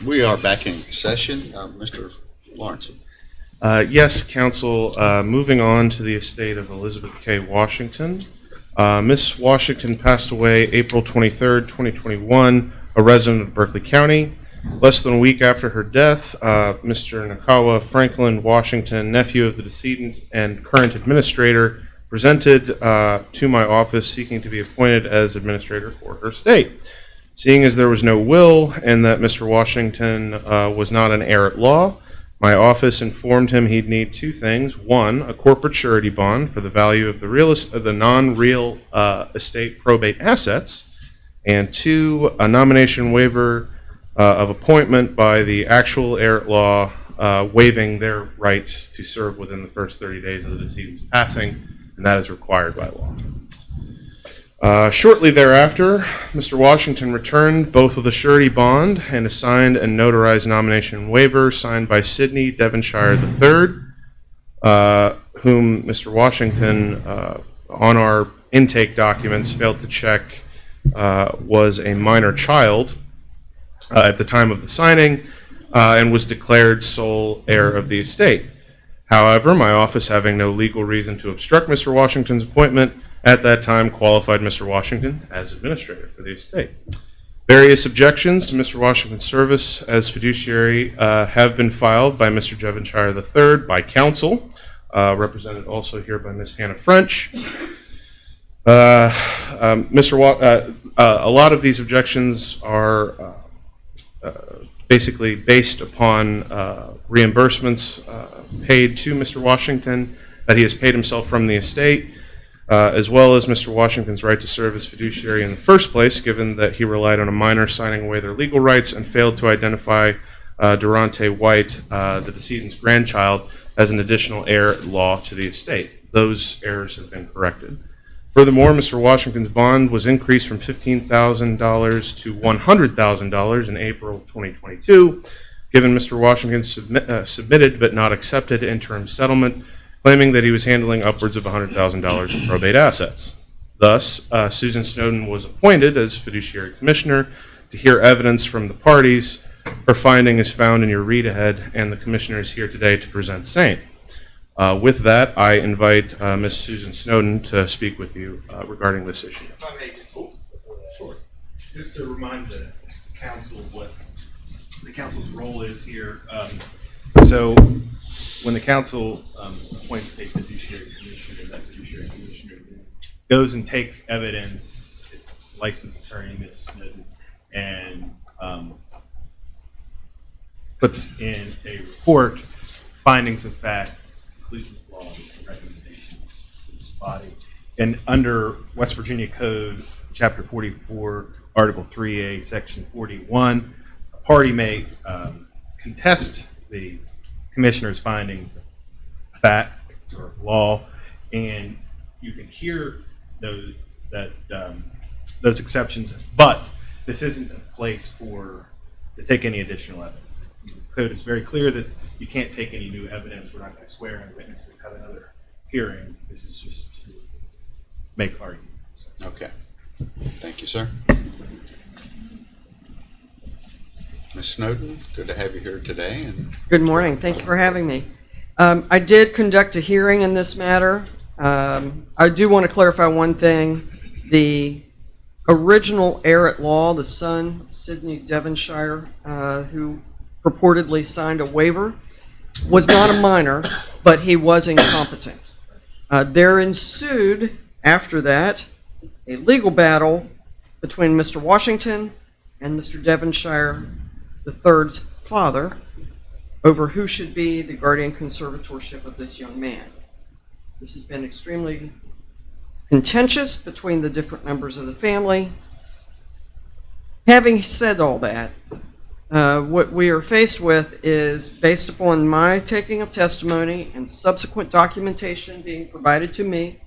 we are back in session. Mr. Lawrence. Yes, Council, moving on to the estate of Elizabeth K. Washington. Miss Washington passed away April 23rd, 2021, a resident of Berkeley County. Less than a week after her death, Mr. Nakawa Franklin Washington, nephew of the decedent and current administrator, presented to my office seeking to be appointed as administrator for her estate. Seeing as there was no will and that Mr. Washington was not an heir at law, my office informed him he'd need two things. One, a corporate surety bond for the value of the non-real estate probate assets, and two, a nomination waiver of appointment by the actual heir at law, waiving their rights to serve within the first 30 days of the decedent's passing, and that is required by law. Shortly thereafter, Mr. Washington returned both of the surety bond and a signed and notarized nomination waiver signed by Sidney Devonshire III, whom Mr. Washington, on our intake documents, failed to check was a minor child at the time of the signing and was declared sole heir of the estate. However, my office, having no legal reason to obstruct Mr. Washington's appointment, at that time qualified Mr. Washington as administrator for the estate. Various objections to Mr. Washington's service as fiduciary have been filed by Mr. Devonshire III by counsel, represented also here by Ms. Hannah French. A lot of these objections are basically based upon reimbursements paid to Mr. Washington that he has paid himself from the estate, as well as Mr. Washington's right to serve as fiduciary in the first place, given that he relied on a minor signing away their legal rights and failed to identify Durante White, the decedent's grandchild, as an additional heir at law to the estate. Those errors have been corrected. Furthermore, Mr. Washington's bond was increased from $15,000 to $100,000 in April 2022, given Mr. Washington's submitted but not accepted interim settlement, claiming that he was handling upwards of $100,000 in probate assets. Thus, Susan Snowden was appointed as fiduciary commissioner to hear evidence from the parties. Her finding is found in your read-ahead, and the commissioner is here today to present same. With that, I invite Ms. Susan Snowden to speak with you regarding this issue. If I may just, sure, just to remind the council what the council's role is here. So when the council appoints a fiduciary commissioner, that fiduciary commissioner goes and takes evidence, it's licensed attorney, Ms. Snowden, and puts in a report, findings of fact, conclusions of law, and recommendations to this body. And under West Virginia Code, Chapter 44, Article 3A, Section 41, a party may contest the commissioner's findings of fact or law, and you can hear those exceptions, but this isn't a place to take any additional evidence. The code is very clear that you can't take any new evidence. We're not going to swear in witnesses, have another hearing. This is just to make arguments. Okay. Thank you, sir. Ms. Snowden, good to have you here today. And Good morning. Thank you for having me. I did conduct a hearing in this matter. I do want to clarify one thing. The original heir at law, the son, Sidney Devonshire, who purportedly signed a waiver, was not a minor, but he was incompetent. There ensued, after that, a legal battle between Mr. Washington and Mr. Devonshire III's father over who should be the guardian conservatorship of this young man. This has been extremely contentious between the different members of the family. Having said all that, what we are faced with is, based upon my taking of testimony and subsequent documentation being provided to me,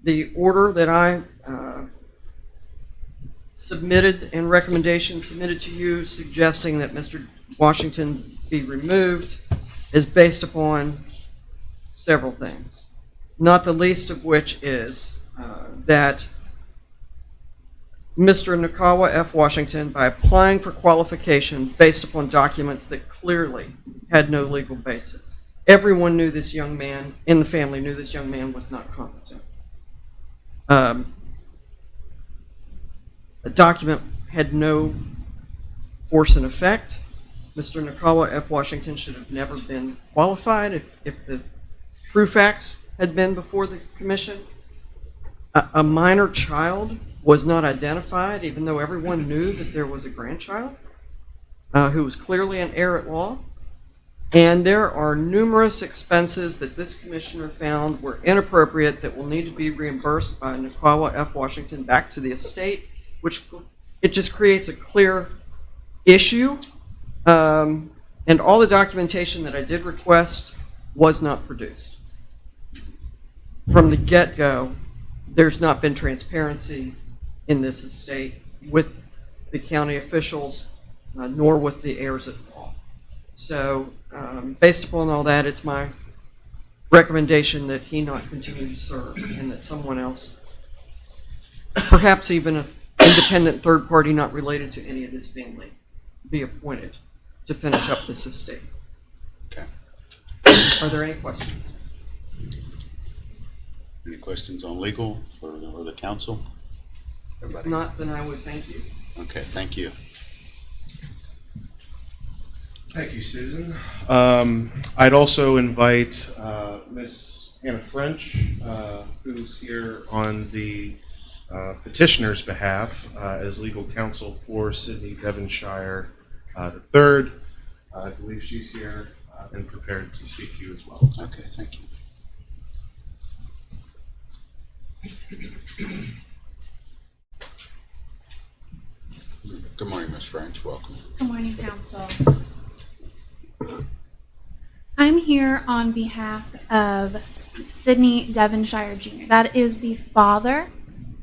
the order that I submitted and recommendations submitted to you suggesting that Mr. Washington be removed is based upon several things, not the least of which is that Mr. Nakawa F. Washington by applying for qualification based upon documents that clearly had no legal basis. Everyone knew this young man, in the family knew this young man was not competent. The document had no force and effect. Mr. Nakawa F. Washington should have never been qualified if the true facts had been before the commission. A minor child was not identified, even though everyone knew that there was a grandchild who was clearly an heir at law. And there are numerous expenses that this commissioner found were inappropriate that will need to be reimbursed by Nakawa F. Washington back to the estate, which it just creates a clear issue. And all the documentation that I did request was not produced. From the get-go, there's not been transparency in this estate with the county officials, nor with the heirs at law. So, based upon all that, it's my recommendation that he not continue to serve and that someone else, perhaps even an independent third party not related to any of his family, be appointed to finish up this estate. Okay. Are there any questions? Any questions on legal or the council? If Everybody? not, then I would thank you. Okay, thank you. Thank you, Susan. I'd also invite Miss Hannah French, who's here on the petitioner's behalf as legal counsel for Sidney Devonshire III. I believe she's here and prepared to speak to you as well. Okay, thank you. Good morning, Ms. French. Welcome. Good morning, Council. I'm here on behalf of Sidney Devonshire Jr. That is the father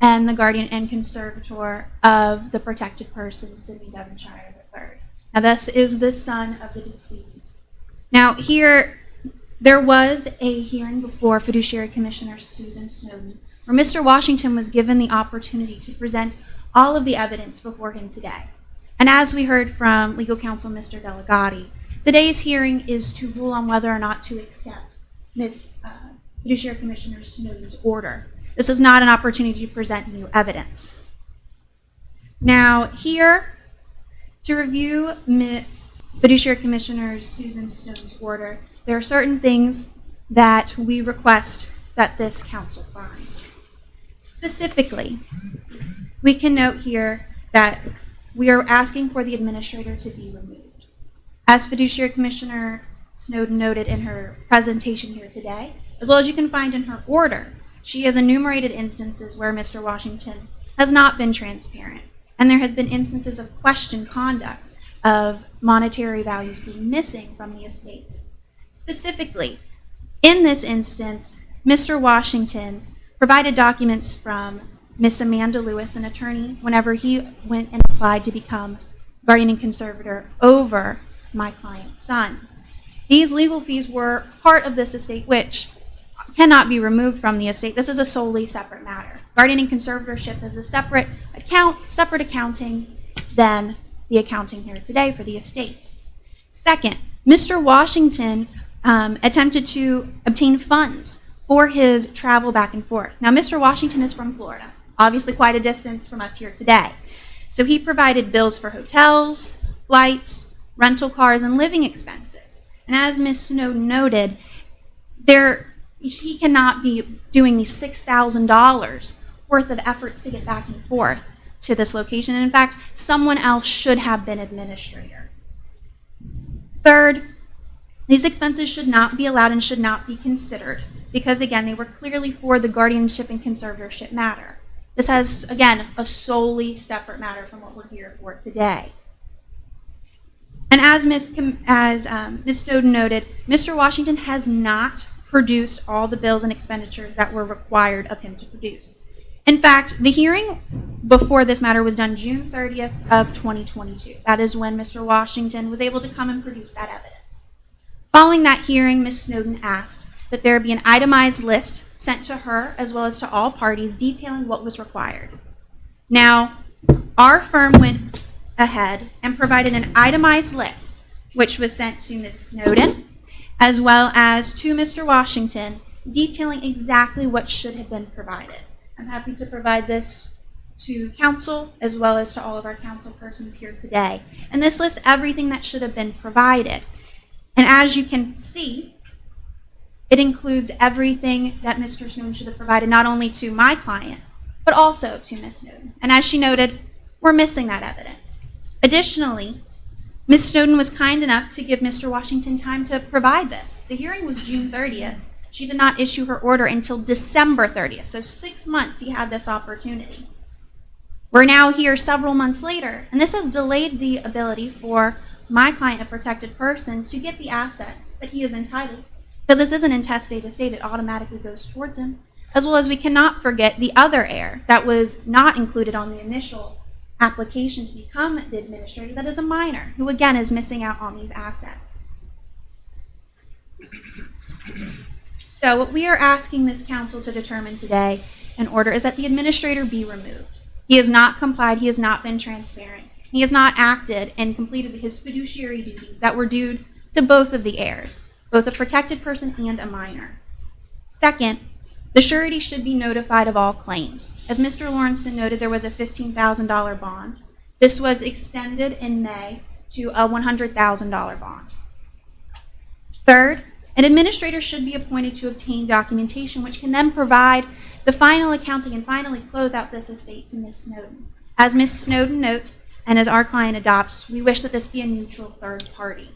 and the guardian and conservator of the protected person, Sidney Devonshire III. Now, this is the son of the deceased. Now, there was a hearing before Fiduciary Commissioner Susan Snowden, where Mr. Washington was given the opportunity to present all of the evidence before him today. And as we heard from legal counsel Mr. Delegati, today's hearing is to rule on whether or not to accept Ms. Fiduciary Commissioner Snowden's order. This is not an opportunity to present new evidence. Now, here, to review Fiduciary Commissioner Susan Snowden's order, there are certain things that we request that this council find. Specifically, we can note here that we are asking for the administrator to be removed. As Fiduciary Commissioner Snowden noted in her presentation here today, as well as you can find in her order, she has enumerated instances where Mr. Washington has not been transparent, and there has been instances of questioned conduct of monetary values being missing from the estate. Specifically, in this instance, Mr. Washington provided documents from Miss Amanda Lewis, an attorney, whenever he went and applied to become guardian and conservator over my client's son. These legal fees were part of this estate, which cannot be removed from the estate. This is a solely separate matter. Guardian and conservatorship is a separate accounting than the accounting here today for the estate. Second, Mr. Washington attempted to obtain funds for his travel back and forth. Now, Mr. Washington is from Florida, obviously quite a distance from us here today. So he provided bills for hotels, flights, rental cars, and living expenses. And as Ms. Snowden noted, he cannot be doing these $6,000 worth of efforts to get back and forth to this location. And in fact, someone else should have been administrator. Third, these expenses should not be allowed and should not be considered because, again, they were clearly for the guardianship and conservatorship matter. This has, again, a solely separate matter from what we're here for today. And as Ms. Snowden noted, Mr. Washington has not produced all the bills and expenditures that were required of him to produce. In fact, the hearing before this matter was done June 30th of 2022. That is when Mr. Washington was able to come and produce that evidence. Following that hearing, Ms. Snowden asked that there be an itemized list sent to her as well as to all parties detailing what was required. Now, our firm went ahead and provided an itemized list, which was sent to Ms. Snowden, as well as to Mr. Washington, detailing exactly what should have been provided. I'm happy to provide this to council as well as to all of our council persons here today. And this lists everything that should have been provided. And as you can see, it includes everything that Mr. Snowden should have provided, not only to my client, but also to Ms. Snowden. And as she noted, we're missing that evidence. Additionally, Ms. Snowden was kind enough to give Mr. Washington time to provide this. The hearing was June 30th. She did not issue her order until December 30th, so 6 months he had this opportunity. We're now here several months later, and this has delayed the ability for my client, a protected person, to get the assets that he is entitled. Because this isn't intestate estate, it automatically goes towards him. As well as we cannot forget the other heir that was not included on the initial application to become the administrator, that is a minor, who again is missing out on these assets. So what we are asking this council to determine today in order is that the administrator be removed. He has not complied, he has not been transparent, he has not acted and completed his fiduciary duties that were due to both of the heirs, both a protected person and a minor. Second, the surety should be notified of all claims. As Mr. Lawrenson noted, there was a $15,000 bond. This was extended in May to a $100,000 bond. Third, an administrator should be appointed to obtain documentation which can then provide the final accounting and finally close out this estate to Ms. Snowden. As Ms. Snowden notes, and as our client adopts, we wish that this be a neutral third party.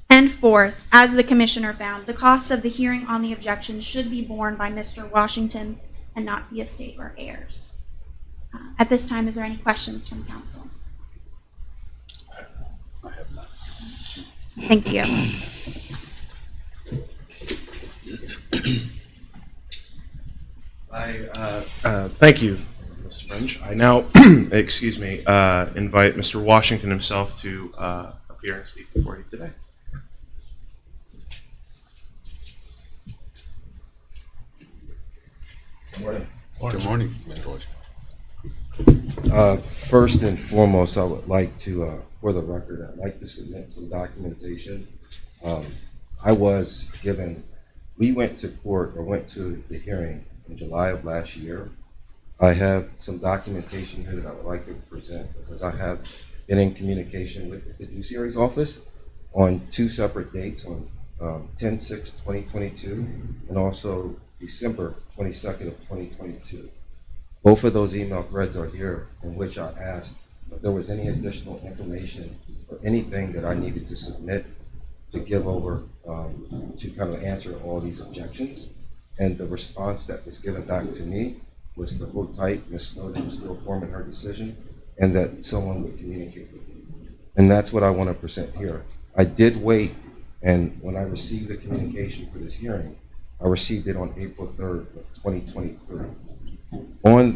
And fourth, as the commissioner found, the costs of the hearing on the objection should be borne by Mr. Washington and not the estate or heirs. At this time, is there any questions from council? I have none. Thank you. Thank you, Ms. French. I now, excuse me, invite Mr. Washington himself to appear and speak before you today. Good morning. First and foremost, I would like to, for the record, I'd like to submit some documentation. We went to court, or went to the hearing in July of last year. I have some documentation here that I would like to present because I have been in communication with the fiduciary's office on 2 separate dates, on 10/6/2022 and also December 22nd of 2022. Both of those email threads are here, in which I asked if there was any additional information or anything that I needed to submit to give over to kind of answer all these objections. And the response that was given back to me was to hold tight, Ms. Snowden was still forming her decision, and that someone would communicate with me. And that's what I want to present here. I did wait, and when I received the communication for this hearing, I received it on April 3rd of 2023. On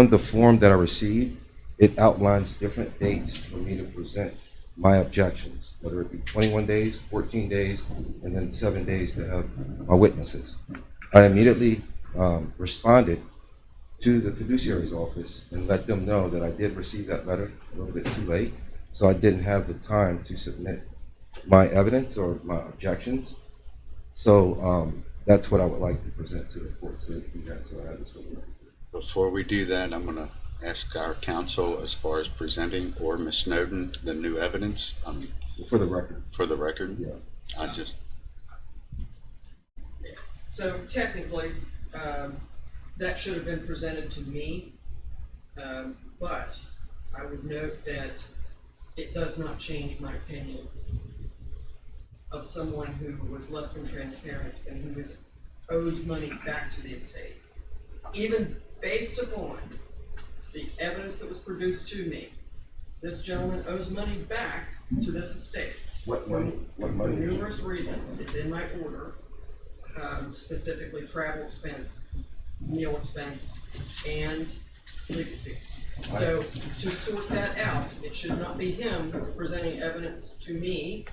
the form that I received, it outlines different dates for me to present my objections, whether it be 21 days, 14 days, and then 7 days to have my witnesses. I immediately responded to the fiduciary's office and let them know that I did receive that letter a little bit too late, so I didn't have the time to submit my evidence or my objections. So that's what I would like to present to the court. So you guys have this. Before we do that, I'm going to ask our counsel as far as presenting or Ms. Snowden the new evidence. For the record. For the record? Yeah. So technically, that should have been presented to me, but I would note that it does not change my opinion of someone who was less than transparent and who owes money back to the estate. Even based upon the evidence that was produced to me, this gentleman owes money back to this estate. What money? What money? For numerous reasons. It's in my order, specifically travel expense, meal expense, and legal fees. So to sort that out, it should not be him presenting evidence to me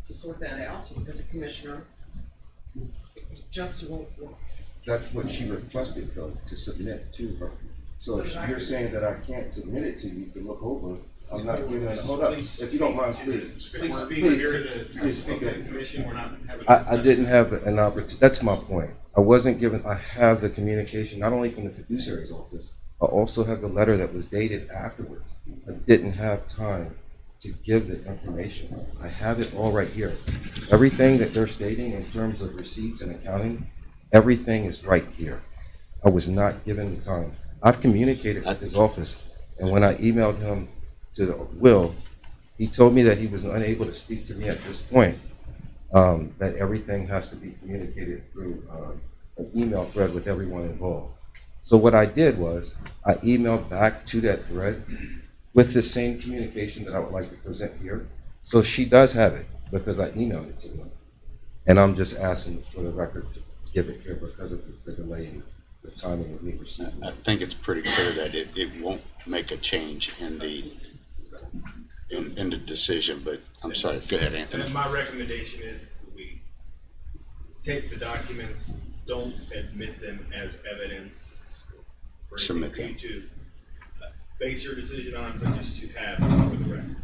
to sort that out as a commissioner. It just won't work. That's what she requested, though, to submit to her. So if you're saying that I can't submit it to you to look over, I'm not giving it, hold up, if you don't mind, please. Please speak, we're here to Please speak. the commission, we're not having. I didn't have an opportunity, that's my point. I wasn't given, I have the communication, not only from the fiduciary's office, I also have the letter that was dated afterwards. I didn't have time to give the information. I have it all right here. Everything that they're stating in terms of receipts and accounting, everything is right here. I was not given the time. I've communicated with his office, and when I emailed him to the Will, he told me that he was unable to speak to me at this point, that everything has to be communicated through an email thread with everyone involved. So what I did was I emailed back to that thread with the same communication that I would like to present here. So she does have it because I emailed it to her. And I'm just asking for the record to give it here because of the delay in the timing of me receiving I it. think it's pretty clear that it won't make a change in the decision, but I'm sorry, go ahead, Anthony. And my recommendation is that we take the documents, don't admit them as evidence for Submit anything them. to base your decision on, but just to have for the record.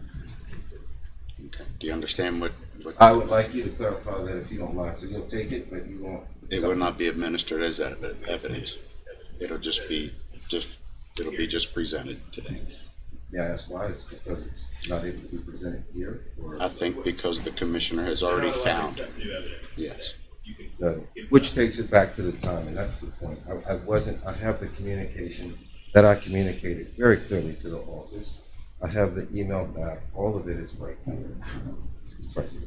Okay. Do you understand what I would like you to clarify that if you don't mind. So you'll take it, but you won't. it will not be administered as evidence. It'll just be just presented today. Yeah, that's why, it's because it's not able to be presented here, or? I think because the commissioner has already You're not allowed to found. accept new evidence. Yes. You can No, which takes it back to the time, and that's the point. I have the communication that I communicated very clearly to the office. I have the email back, all of it is right here. It's right here.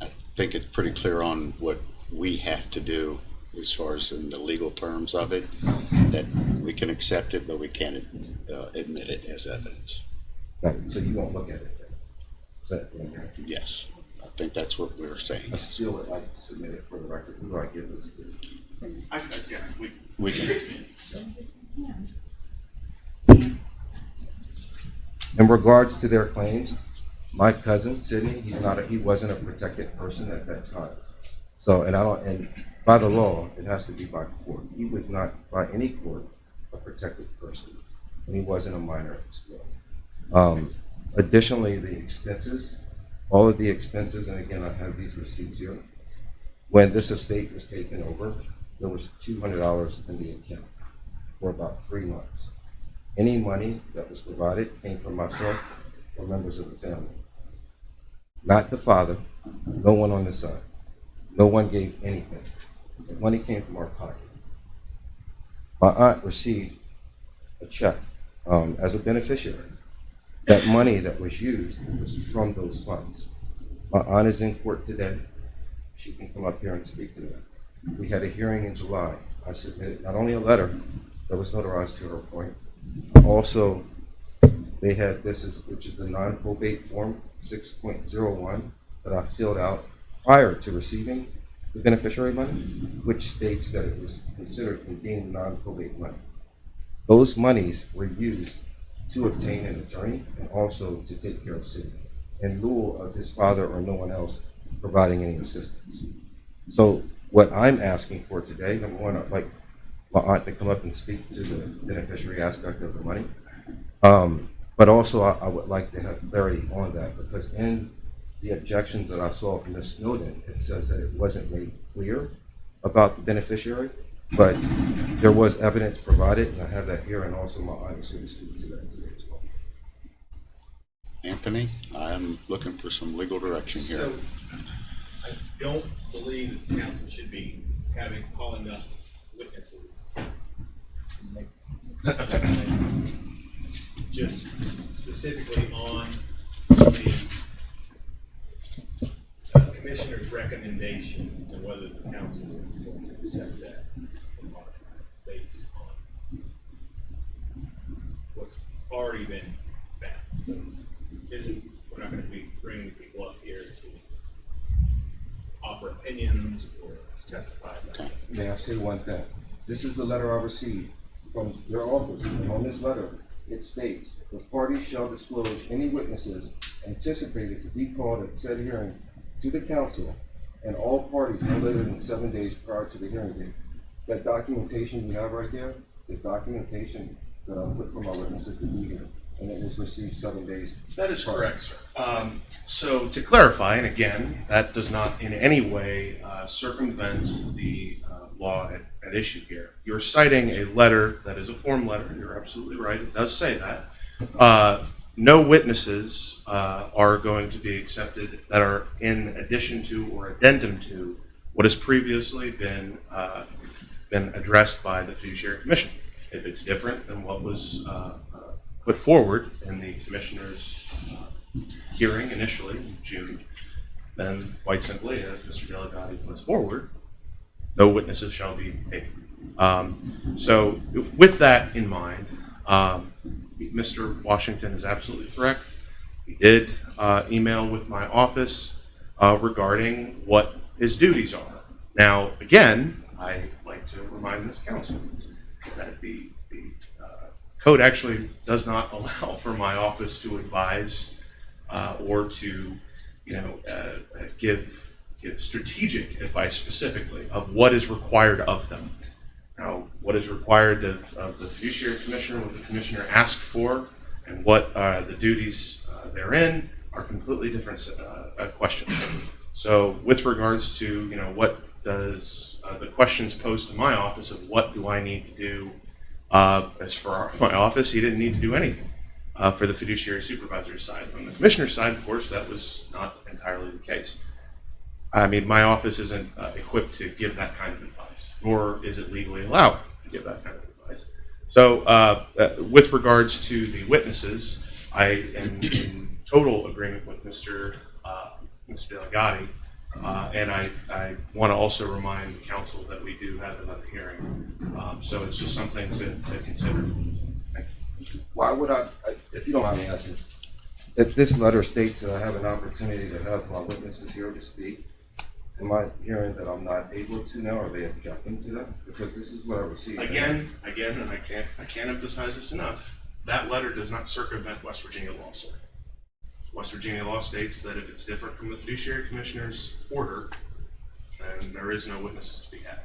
I think it's pretty clear on what we have to do as far as in the legal terms of it, that we can accept it, but we can't admit it as evidence. Got it. So you won't look at it then? Is that okay? Yes, I think that's what we're saying. I still would like to submit it for the record. Who do I give this to? We can. In regards to their claims, my cousin, Sidney, he wasn't a protected person at that time. So, and by the law, it has to be by court. He was not by any court a protected person, and he wasn't a minor as well. Additionally, the expenses, all of the expenses, and again, I have these receipts here. When this estate was taken over, there was $200 in the account for about 3 months. Any money that was provided came from myself or members of the family. Not the father, no one on the side. No one gave anything. The money came from our pocket. My aunt received a check as a beneficiary. That money that was used was from those funds. My aunt is in court today. She can come up here and speak to that. We had a hearing in July. I submitted not only a letter that was notarized to her point, also they had which is the non-probate form 6.01 that I filled out prior to receiving the beneficiary money, which states that it was considered deemed non-probate money. Those monies were used to obtain an attorney and also to take care of Sidney, in lieu of his father or no one else providing any assistance. So what I'm asking for today, number one, I'd like my aunt to come up and speak to the beneficiary aspect of the money. But also I would like to have clarity on that, because in the objections that I saw from Ms. Snowden, it says that it wasn't made clear about the beneficiary, but there was evidence provided, and I have that here, and also my aunt is here to speak to that today as well. Anthony, I'm looking for some legal direction here. So, I don't believe the council should be calling up witnesses to make just specifically on the commissioner's recommendation and whether the council is going to accept that based on what's already been found. So we're not going to be bringing people up here to offer opinions or testify about something. May I say one thing? This is the letter I received from your office, and on this letter, it states, the parties shall disclose any witnesses anticipated to be called at said hearing to the council, and all parties no later than 7 days prior to the hearing date. That documentation you have right there is documentation that I put for my witnesses to be here, and it was received 7 days. That is correct, sir. So to clarify, and again, that does not in any way circumvent the law at issue here. You're citing a letter that is a form letter. You're absolutely right. It does say that. No witnesses are going to be accepted that are in addition to or addendum to what has previously been addressed by the Fiduciary Commission. If it's different than what was put forward in the commissioner's hearing initially in June, then quite simply, as Mr. Delegati puts forward, no witnesses shall be taken. So with that in mind, Mr. Washington is absolutely correct. He did email with my office regarding what his duties are. Now, again, I like to remind this council that the code actually does not allow for my office to advise or to, give strategic advice specifically of what is required of them. Now, what is required of the fiduciary commissioner, what the commissioner asked for, and what the duties therein are completely different questions. So, with regards to what does the questions posed to my office of what do I need to do, as for my office, he didn't need to do anything for the fiduciary supervisor's side. On the commissioner's side, of course, that was not entirely the case. I mean, my office isn't equipped to give that kind of advice, nor is it legally allowed to give that kind of advice. So, with regards to the witnesses, I am in total agreement with Mr. Delegati, and I want to also remind the council that we do have another hearing. So it's just something to consider. Why would I, if you don't mind me asking, if this letter states that I have an opportunity to have my witnesses here to speak, am I hearing that I'm not able to now? Are they objecting to that? Because this is what I received. Again, and I can't emphasize this enough, that letter does not circumvent West Virginia law, sir. West Virginia law states that if it's different from the fiduciary commissioner's order, then there is no witnesses to be had.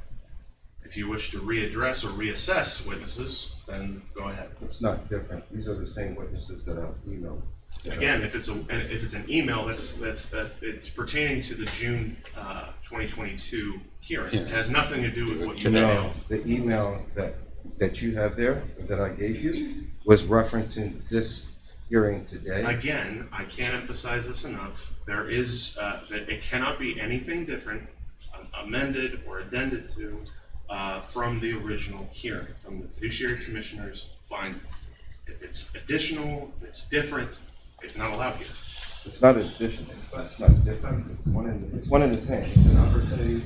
If you wish to readdress or reassess witnesses, then go ahead. It's not different. These are the same witnesses that I've emailed. Again, if it's an email, it's pertaining to the June 2022 hearing. It has nothing to do with what you No, the email that you have there that I gave you was referencing this hearing today. Again, I can't emphasize this enough. There is that it cannot be anything different, amended or addended to from the original hearing, from the fiduciary commissioner's finding. If it's additional, if it's different, it's not allowed here. It's not additional, but it's not different. It's one in the same. It's an opportunity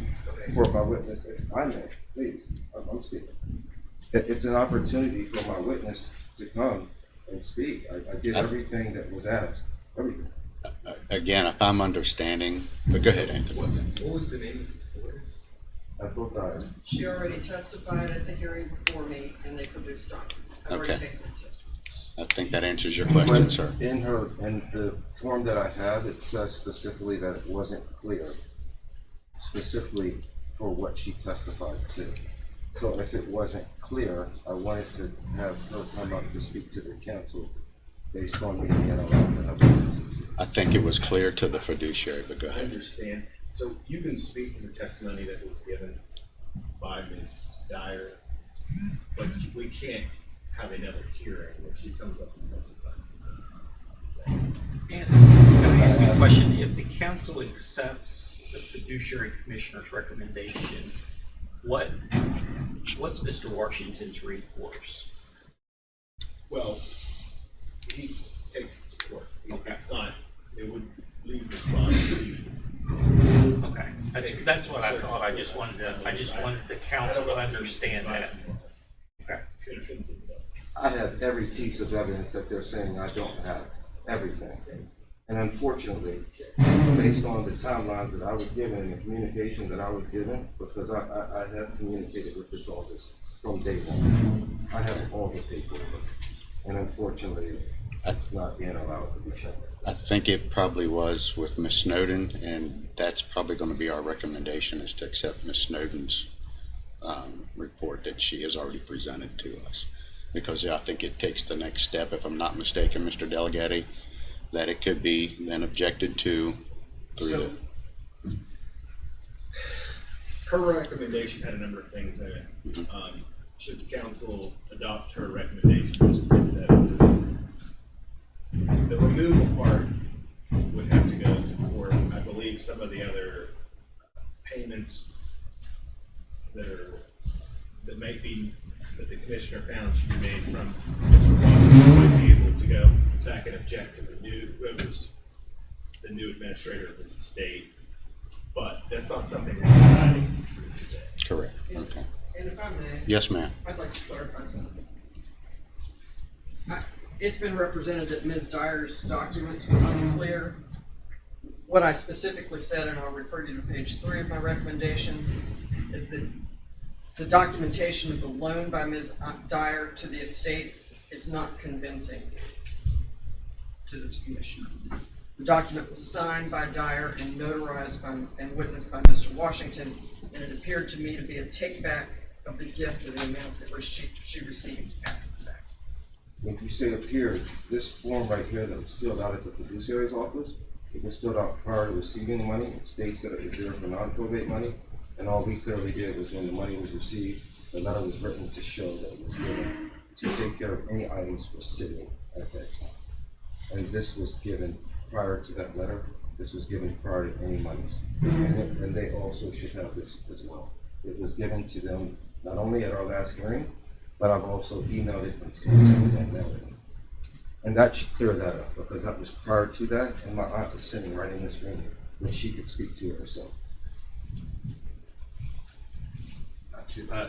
for my witness. If I may, please, I'm speaking. It's an opportunity for my witness to come and speak. I did everything that was asked. Everything. Again, if I'm understanding, but go ahead, Anthony. What was the name of the witness? I both died. She already testified at the hearing before me, and they produced documents. I've already Okay. taken her testimony. I think that answers your question, But sir. in the form that I have, it says specifically that it wasn't clear, specifically for what she testified to. So if it wasn't clear, I wanted to have her come up to speak to the council based on me being allowed to have witnesses. I think it was clear to the fiduciary, but go I ahead. understand. So you can speak to the testimony that was given by Ms. Dyer, but we can't have another hearing where she comes up and testifies. And can I ask you a question? If the council accepts the fiduciary commissioner's recommendation, what's Mr. Washington's recourse? Well, he takes it to court. It's not, it would leave this body free. Okay, that's what I thought. I just wanted the council to understand that. Okay. I have every piece of evidence that they're saying I don't have, everything. And unfortunately, based on the timelines that I was given and the communication that I was given, because I have communicated with this office from day one, I have all the paperwork. And unfortunately, it's not being allowed to be shown. I think it probably was with Ms. Snowden, and that's probably going to be our recommendation, is to accept Ms. Snowden's report that she has already presented to us. Because I think it takes the next step, if I'm not mistaken, Mr. Delegati, that it could be then objected to through the. Her recommendation had a number of things in it. Should the council adopt her recommendation, the removal part would have to go to court. I believe some of the other payments that the commissioner found should be made from Mr. Washington might be able to go back and object to whoever's the new administrator of this estate. But that's not something we're deciding today. Correct. Okay. And if I may. Yes, ma'am. I'd like to clarify something. It's been represented that Ms. Dyer's documents were unclear. What I specifically said, and I'll refer you to page 3 of my recommendation, is that the documentation of the loan by Ms. Dyer to the estate is not convincing to this commissioner. The document was signed by Dyer and notarized and witnessed by Mr. Washington, and it appeared to me to be a take-back of the gift of the amount that she received after the fact. When you say appeared, this form right here that was filled out at the fiduciary's office, it was filled out prior to receiving the money. It states that it was there for non-probate money, and all we clearly did was when the money was received, the letter was written to show that it was given to take care of any items for sitting at that time. And this was given prior to that letter. This was given prior to any monies. And they also should have this as well. It was given to them not only at our last hearing, but I've also emailed it and sent it and mailed it. And that should clear that up, because that was prior to that, and my aunt was sitting right in this room when she could speak to it herself.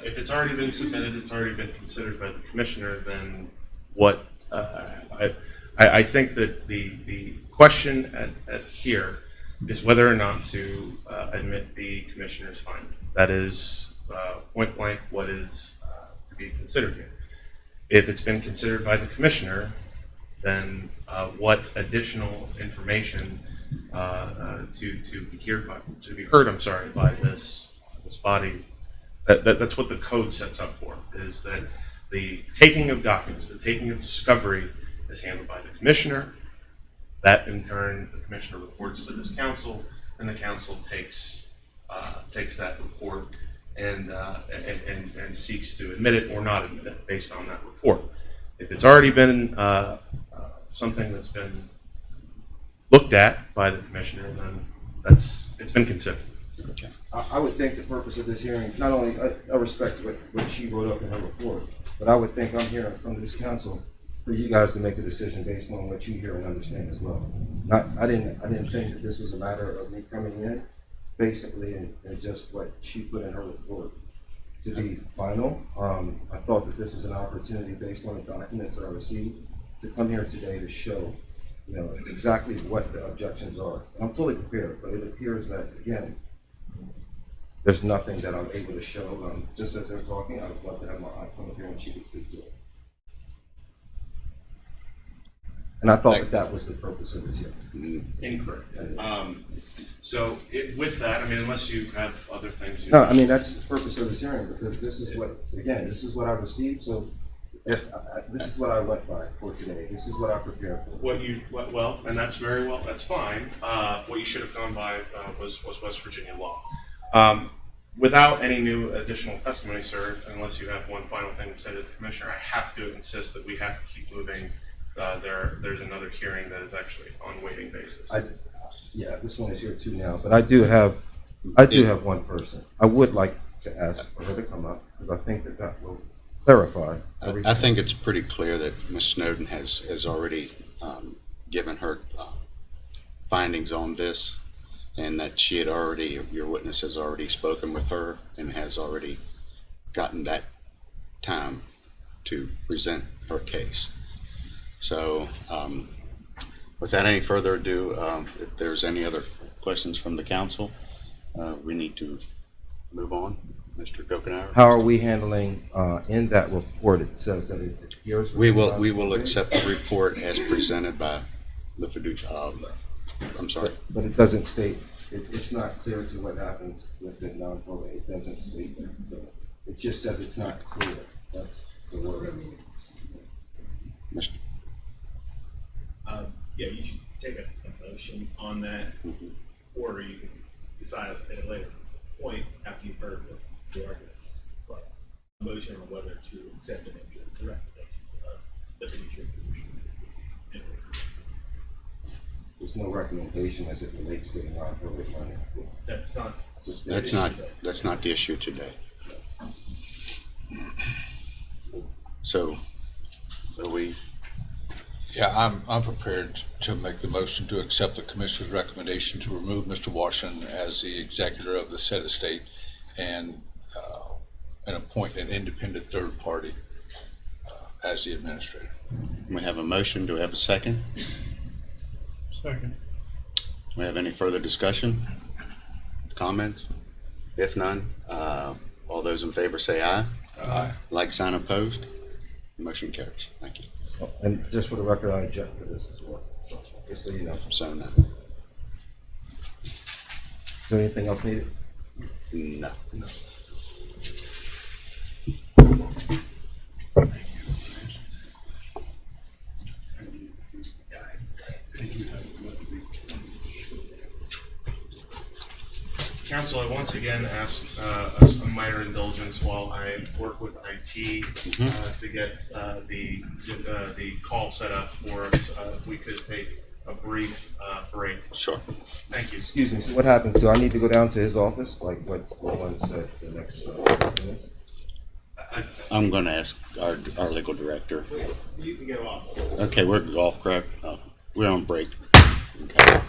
If it's already been submitted, it's already been considered by the commissioner, then what, I think that the question at here is whether or not to admit the commissioner's finding. That is point blank what is to be considered here. If it's been considered by the commissioner, then what additional information to be heard by this body. That's what the code sets up for, is that the taking of documents, the taking of discovery is handled by the commissioner. That in turn, the commissioner reports to this council, and the council takes that report and seeks to admit it or not admit it based on that report. If it's already been something that's been looked at by the commissioner, then it's been considered. Okay. I would think the purpose of this hearing, not only I respect what she wrote up in her report, but I would think I'm hearing from this council for you guys to make a decision based on what you hear and understand as well. I didn't think that this was a matter of me coming in basically and just what she put in her report to be final. I thought that this was an opportunity based on the documents that I received to come here today to show, exactly what the objections are. And I'm fully prepared, but it appears that, again, there's nothing that I'm able to show. Just as they're talking, I would love to have my aunt come up here and she could speak to it. And I thought that was the purpose of this hearing. Incorrect. So with that, unless you have other things. No, that's the purpose of this hearing, because this is what I received. So if this is what I went by for today, this is what I prepared for. And that's very well, that's fine. What you should have gone by was West Virginia law. Without any new additional testimony, sir, unless you have one final thing to say to the commissioner, I have to insist that we have to keep moving. There's another hearing that is actually on waiting basis. This one is here too now, but I do have one person. I would like to ask for her to come up, because I think that will clarify everything. I think it's pretty clear that Ms. Snowden has already given her findings on this, and that your witness has already spoken with her and has already gotten that time to present her case. So without any further ado, if there's any other questions from the council, we need to move on. Mr. Kokenauer? How are we handling, in that report, it says that it appears... We will accept the report as presented by the fiduciary. I'm sorry. But it doesn't state, it's not clear to what happens with the non-probate. It doesn't state that. So It just says it's not clear. That's the word. Mr. Yeah, you should take a motion on that, or you can decide at a later point after you've heard the arguments. But a motion on whether to accept and implement the recommendations of the fiduciary commission. There's no recommendation as it relates to the non-public finance board. That's not. That's not the issue today. So we, Yeah, I'm prepared to make the motion to accept the commissioner's recommendation to remove Mr. Washington as the executor of the said estate and appoint an independent third party as the administrator. we have a motion. Do we have a second? Second. Do we have any further discussion? Comments? If none, all those in favor say aye. Aye. Like sign opposed? Motion carries. Thank you. And just for the record, I object to this as well. So, just so you know. So no. Is there anything else needed? No. Council, I once again ask us a minor indulgence while I work with IT to get the call set up for us. If we could take a brief break. Sure. Thank you. Excuse me, so what happens? Do I need to go down to his office, like what Nolan said the next minutes? I'm going to ask our legal director. You can go off. Okay, we're off, correct? Oh, we're on break. Okay.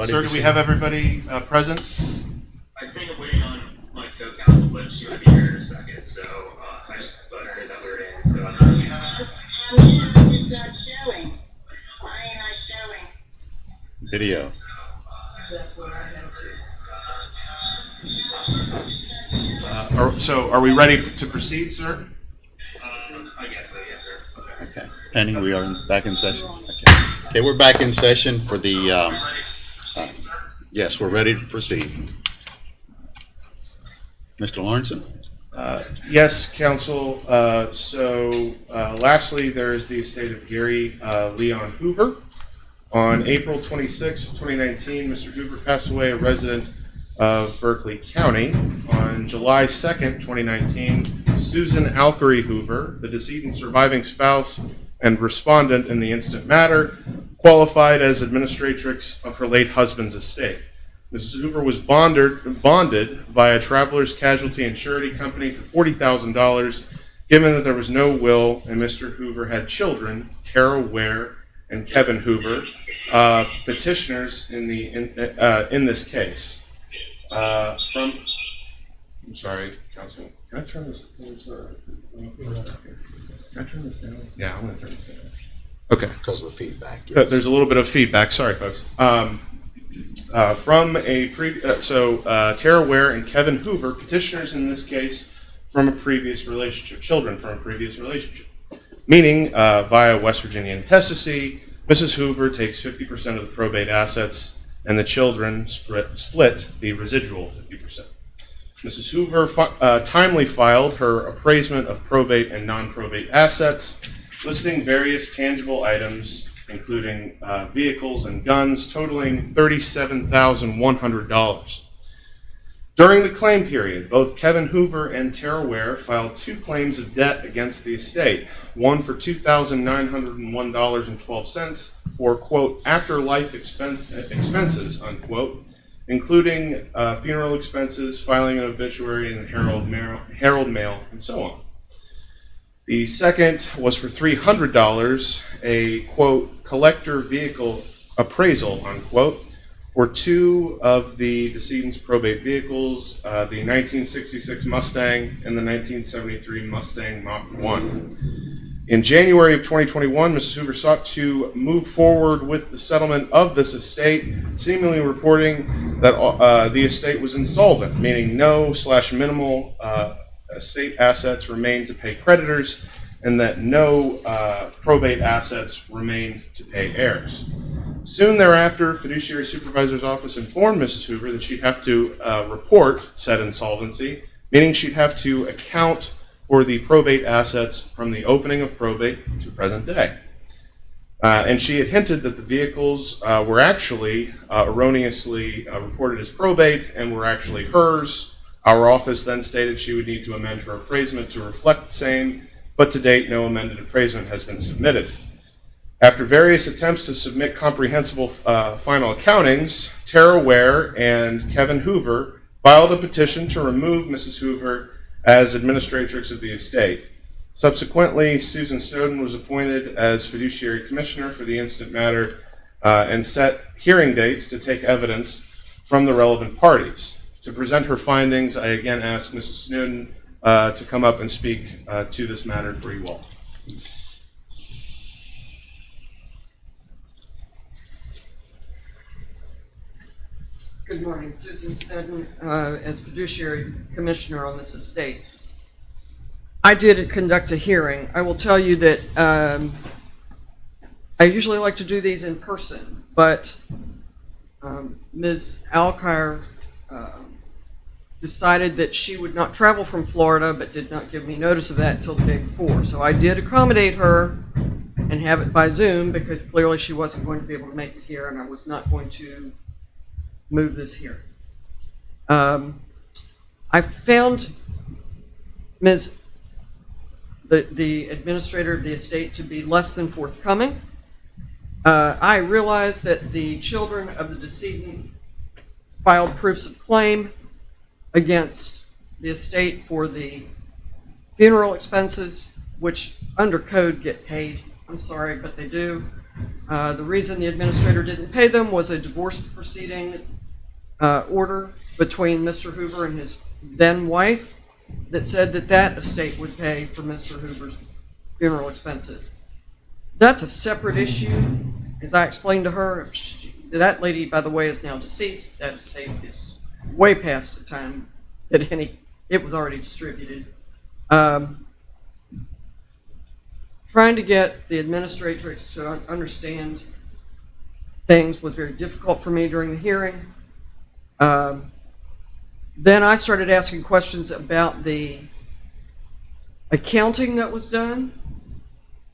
Sir, do we have everybody present? I think I'm waiting on my co-counsel but she might be here in a second. So I just let her know that we're in. So It's not showing. Why ain't I showing? Video. That's what I have to. So are we ready to proceed, sir? I guess so. Yes, sir. Okay. Penny, we are back in session. Okay, we're back in session for the, yes, we're ready to proceed. Mr. Lawrenson? Yes, council. Lastly, there is the estate of Gary Leon Hoover. On April 26, 2019, Mr. Hoover passed away, a resident of Berkeley County. On July 2nd, 2019, Susan Alkery Hoover, the decedent's surviving spouse and respondent in the instant matter, qualified as administratrix of her late husband's estate. Mrs. Hoover was bonded by a traveler's casualty and surety company for $40,000, given that there was no will and Mr. Hoover had children, Tara Ware and Kevin Hoover, petitioners in this case. I'm sorry, Councilman. Can I turn this? Can I turn this down? Yeah, I'm going to turn this down. Okay. Because of the feedback. Yes. There's a little bit of feedback. Sorry, folks. Tara Ware and Kevin Hoover, petitioners in this case from a previous relationship, children from a previous relationship. Meaning, via West Virginia intestacy, Mrs. Hoover takes 50% of the probate assets and the children split the residual 50%. Mrs. Hoover timely filed her appraisement of probate and non-probate assets, listing various tangible items, including vehicles and guns, totaling $37,100. During the claim period, both Kevin Hoover and Tara Ware filed 2 claims of debt against the estate, one for $2,901.12 for, quote, afterlife expenses, unquote, including funeral expenses, filing an obituary in the Herald Mail, and so on. The second was for $300, a, quote, collector vehicle appraisal, unquote, for 2 of the decedent's probate vehicles, the 1966 Mustang and the 1973 Mustang Mach 1. In January of 2021, Mrs. Hoover sought to move forward with the settlement of this estate, seemingly reporting that the estate was insolvent, meaning no/minimal estate assets remained to pay creditors, and that no probate assets remained to pay heirs. Soon thereafter, Fiduciary Supervisor's Office informed Mrs. Hoover that she'd have to report said insolvency, meaning she'd have to account for the probate assets from the opening of probate to present day. And she had hinted that the vehicles were actually erroneously reported as probate and were actually hers. Our office then stated she would need to amend her appraisement to reflect the same, but to date, no amended appraisement has been submitted. After various attempts to submit comprehensible final accountings, Tara Ware and Kevin Hoover filed a petition to remove Mrs. Hoover as administratrix of the estate. Subsequently, Susan Snowden was appointed as fiduciary commissioner for the instant matter and set hearing dates to take evidence from the relevant parties. To present her findings, I again ask Mrs. Snowden to come up and speak to this matter for you all. Good morning, Susan Snowden, as fiduciary commissioner on this estate. I did conduct a hearing. I will tell you that I usually like to do these in person, but Ms. Alkire decided that she would not travel from Florida, but did not give me notice of that until the day before. So I did accommodate her and have it by Zoom because clearly she wasn't going to be able to make it here, and I was not going to move this here. I found the administrator of the estate to be less than forthcoming. I realized that the children of the decedent filed proofs of claim against the estate for the funeral expenses, which under code get paid. I'm sorry, but they do. The reason the administrator didn't pay them was a divorce proceeding order between Mr. Hoover and his then wife. that said that that estate would pay for Mr. Hoover's funeral expenses. That's a separate issue. As I explained to her, that lady, by the way, is now deceased. That estate is way past the time that it was already distributed. Trying to get the administratrix to understand things was very difficult for me during the hearing. Then I started asking questions about the accounting that was done,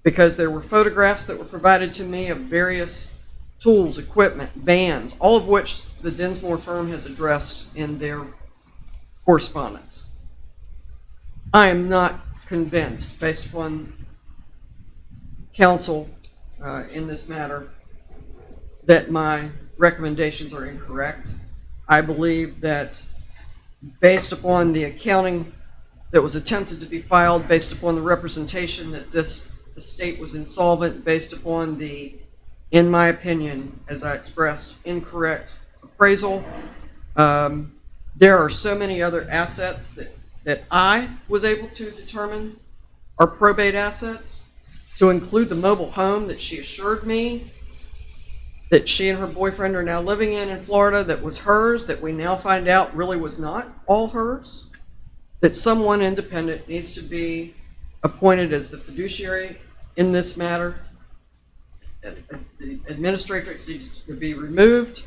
because there were photographs that were provided to me of various tools, equipment, vans, all of which the Dinsmore firm has addressed in their correspondence. I am not convinced, based upon counsel in this matter, that my recommendations are incorrect. I believe that based upon the accounting that was attempted to be filed, based upon the representation that this estate was insolvent, based upon the, in my opinion, as I expressed, incorrect appraisal, there are so many other assets that I was able to determine are probate assets, to include the mobile home that she assured me that she and her boyfriend are now living in Florida, that was hers, that we now find out really was not all hers, that someone independent needs to be appointed as the fiduciary in this matter. The administratrix needs to be removed.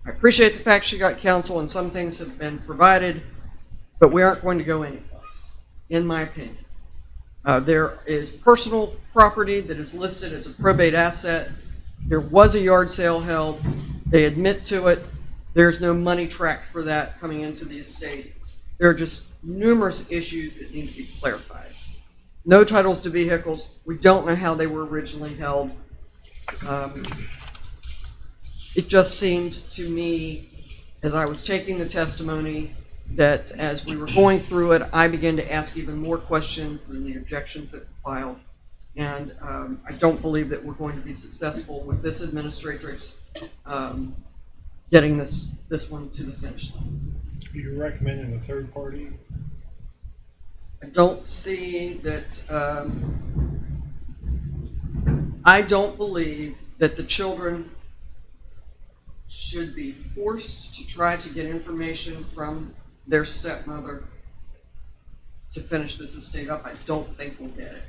I appreciate the fact she got counsel and some things have been provided, but we aren't going to go anyplace, in my opinion. There is personal property that is listed as a probate asset. There was a yard sale held. They admit to it. There's no money tracked for that coming into the estate. There are just numerous issues that need to be clarified. No titles to vehicles. We don't know how they were originally held. It just seemed to me, as I was taking the testimony, that as we were going through it, I began to ask even more questions than the objections that were filed. And I don't believe that we're going to be successful with this administratrix getting this one to the finish line. You're recommending a third party? I don't see that, I don't believe that the children should be forced to try to get information from their stepmother to finish this estate up. I don't think we'll get it.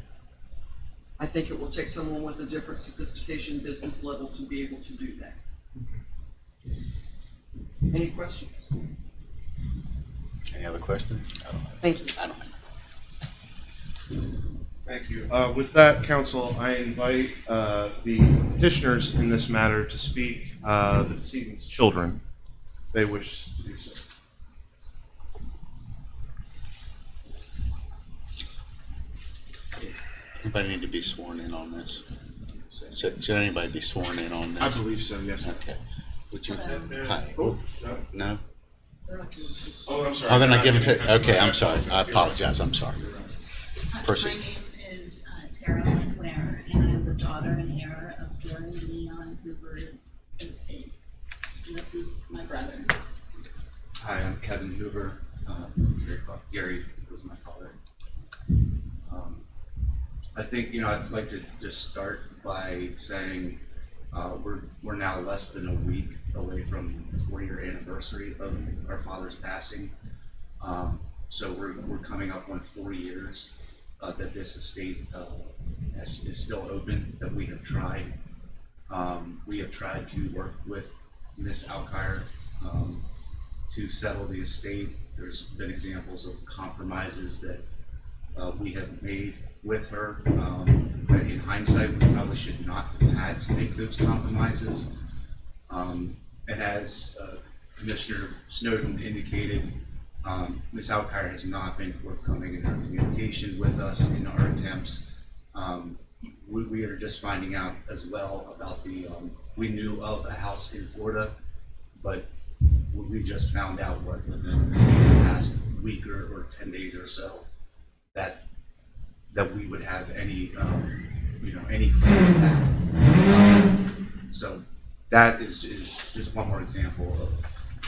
I think it will take someone with a different sophistication business level to be able to do that. Any questions? Any other questions? Thank you. I don't have. Thank you. With that, counsel, I invite the petitioners in this matter to speak, the decedent's children, if they wish to do so. Anybody need to be sworn in on this? Should anybody be sworn in on this? I believe so, yes. Okay. Would you? Hi. Oh, No? Oh, I'm sorry. Oh, then I give it to, okay, I'm sorry. I apologize. I'm sorry. Proceed. My name is Tara McNair, and I'm the daughter and heir of Gary Leon Hoover estate. And this is my brother. Hi, I'm Kevin Hoover. Gary was my father. I think, I'd like to just start by saying we're now less than a week away from the 4-year anniversary of our father's passing. So we're coming up on 4 years that this estate is still open, that we have tried. We have tried to work with Ms. Alkire to settle the estate. There's been examples of compromises that we have made with her. But in hindsight, we probably should not have had to make those compromises. And as Commissioner Snowden indicated, Ms. Alkire has not been forthcoming in her communication with us in our attempts. We are just finding out as well about we knew of a house in Florida, but we just found out within the past week or 10 days or so that we would have any any claim to that. So that is just one more example of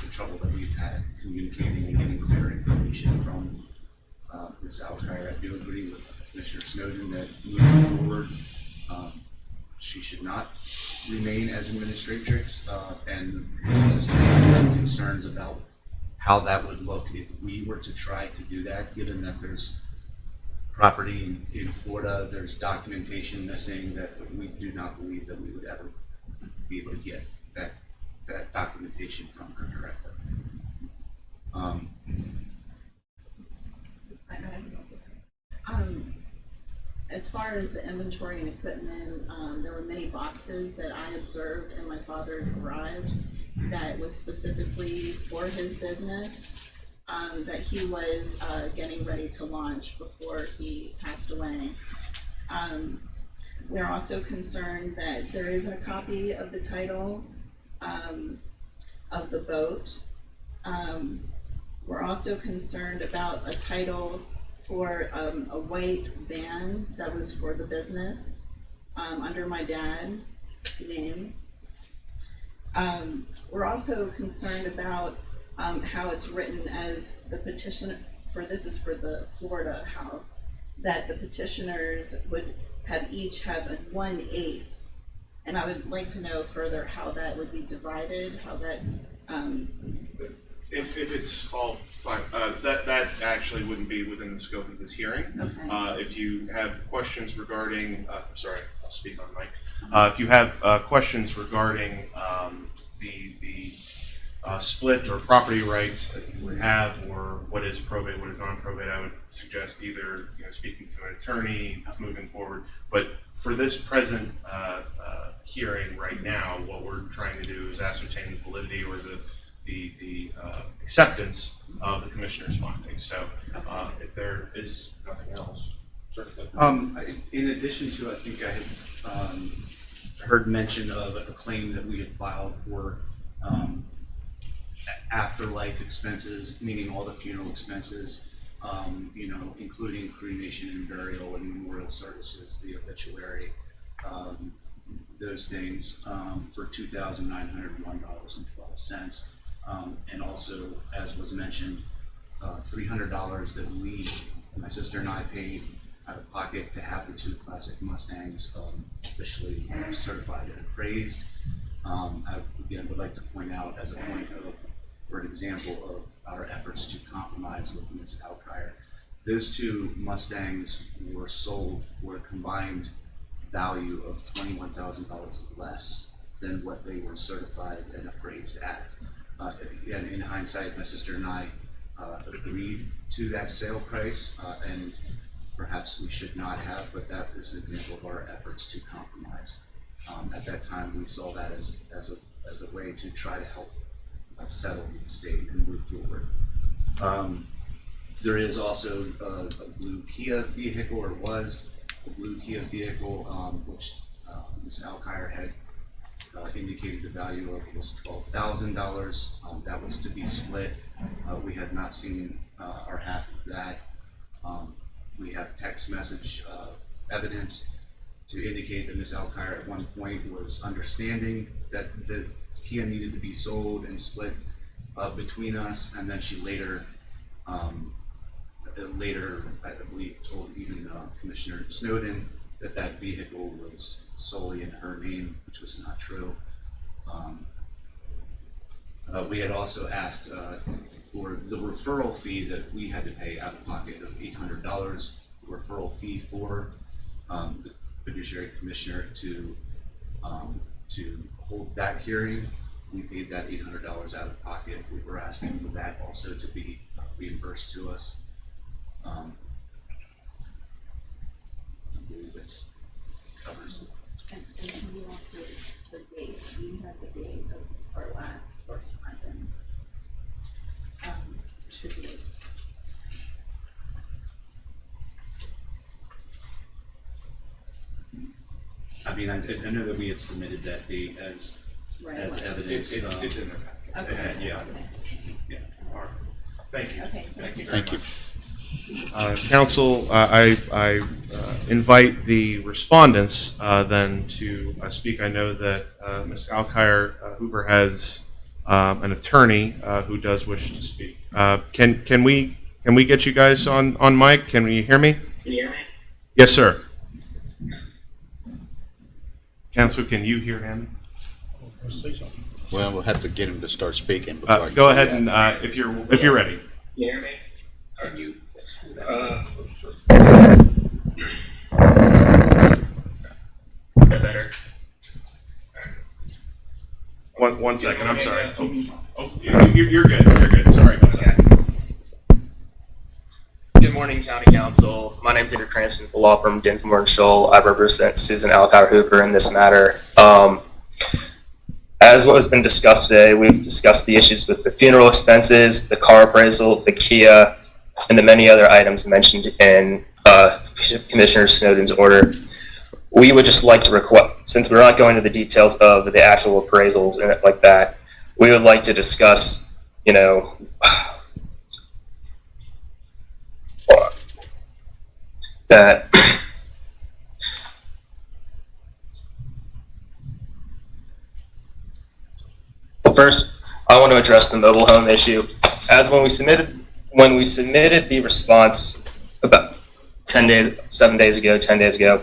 the trouble that we've had communicating and getting clear information Ms. Alkire. I do agree with Commissioner Snowden that moving forward, she should not remain as administratrix, and my sister and I have concerns about how that would look if we were to try to do that, given that there's property in Florida, there's documentation missing that we do not believe that we would ever be able to get that documentation from her directly. As far as the inventory and equipment, there were many boxes that I observed in my father's garage that was specifically for his business, that he was getting ready to launch before he passed away. We're also concerned that there isn't a copy of the title of the boat. We're also concerned about a title for a white van that was for the business under my dad's name. We're also concerned about how it's written as the petition for, this is for the Florida house, that the petitioners would have each have a 1/8. And I would like to know further how that would be divided, how that, If it's all fine, that actually wouldn't be within the scope of this hearing. Okay. If you have questions regarding, sorry, I'll speak on mic. If you have questions regarding the split or property rights that you would have, or what is probate, what is non-probate, I would suggest either speaking to an attorney moving forward. But for this present hearing right now, what we're trying to do is ascertain the validity or the acceptance of the commissioner's findings. So if there is nothing else, certainly. In addition to, I think I had heard mention of a claim that we had filed for afterlife expenses, meaning all the funeral expenses, including cremation and burial and memorial services, the obituary, those things, for $2,901.12. And also, as was mentioned, $300 that my sister and I paid out of pocket to have the 2 classic Mustangs officially certified and appraised. I again would like to point out as a point of, for an example of our efforts to compromise with Ms. Alkire, those 2 Mustangs were sold for a combined value of $21,000 less than what they were certified and appraised at. Again, in hindsight, my sister and I agreed to that sale price, and perhaps we should not have, but that is an example of our efforts to compromise. At that time, we saw that as a way to try to help settle the estate and move forward. There is also a blue Kia vehicle, or was a blue Kia vehicle, which Ms. Alkire had indicated the value of was $12,000. That was to be split. We had not seen our half of that. We have text message evidence to indicate that Ms. Alkire at one point was understanding that the Kia needed to be sold and split between us, and then she later, I believe, told even Commissioner Snowden that vehicle was solely in her name, which was not true. We had also asked for the referral fee that we had to pay out of pocket of $800, referral fee for the fiduciary commissioner to hold that hearing. We paid that $800 out of pocket. We were asking for that also to be reimbursed to us. I believe it covers it. and we also, the date, we have the date of our last correspondence. Should be. I mean, I know that we had submitted that date as evidence. It's in the packet. Okay. Yeah. Yeah. All right. Thank you. Okay, thank you. Thank you. Council, I invite the respondents then to speak. I know that Ms. Alkire Hoover has an attorney who does wish to speak. Can we Can we get you guys on mic? Can you hear me? Can you hear me? Yes, sir. Council, can you hear him? Well, we'll have to get him to start speaking. Before I can Go say ahead that. and if you're ready. Can you hear me? Can you? Better. One second. I'm sorry. You're good. You're good. Sorry about that. Good morning, County Council. My name is Andrew Cranston, the law firm Dinsmore and Scholl. I represent Susan Alcott Hooper in this matter. As what has been discussed today, we've discussed the issues with the funeral expenses, the car appraisal, the Kia, and the many other items mentioned in Commissioner Snowden's order. We would just like to request, since we're not going into the details of the actual appraisals and like that, we would like to discuss, that well, first, I want to address the mobile home issue. As when we submitted the response about 10 days ago,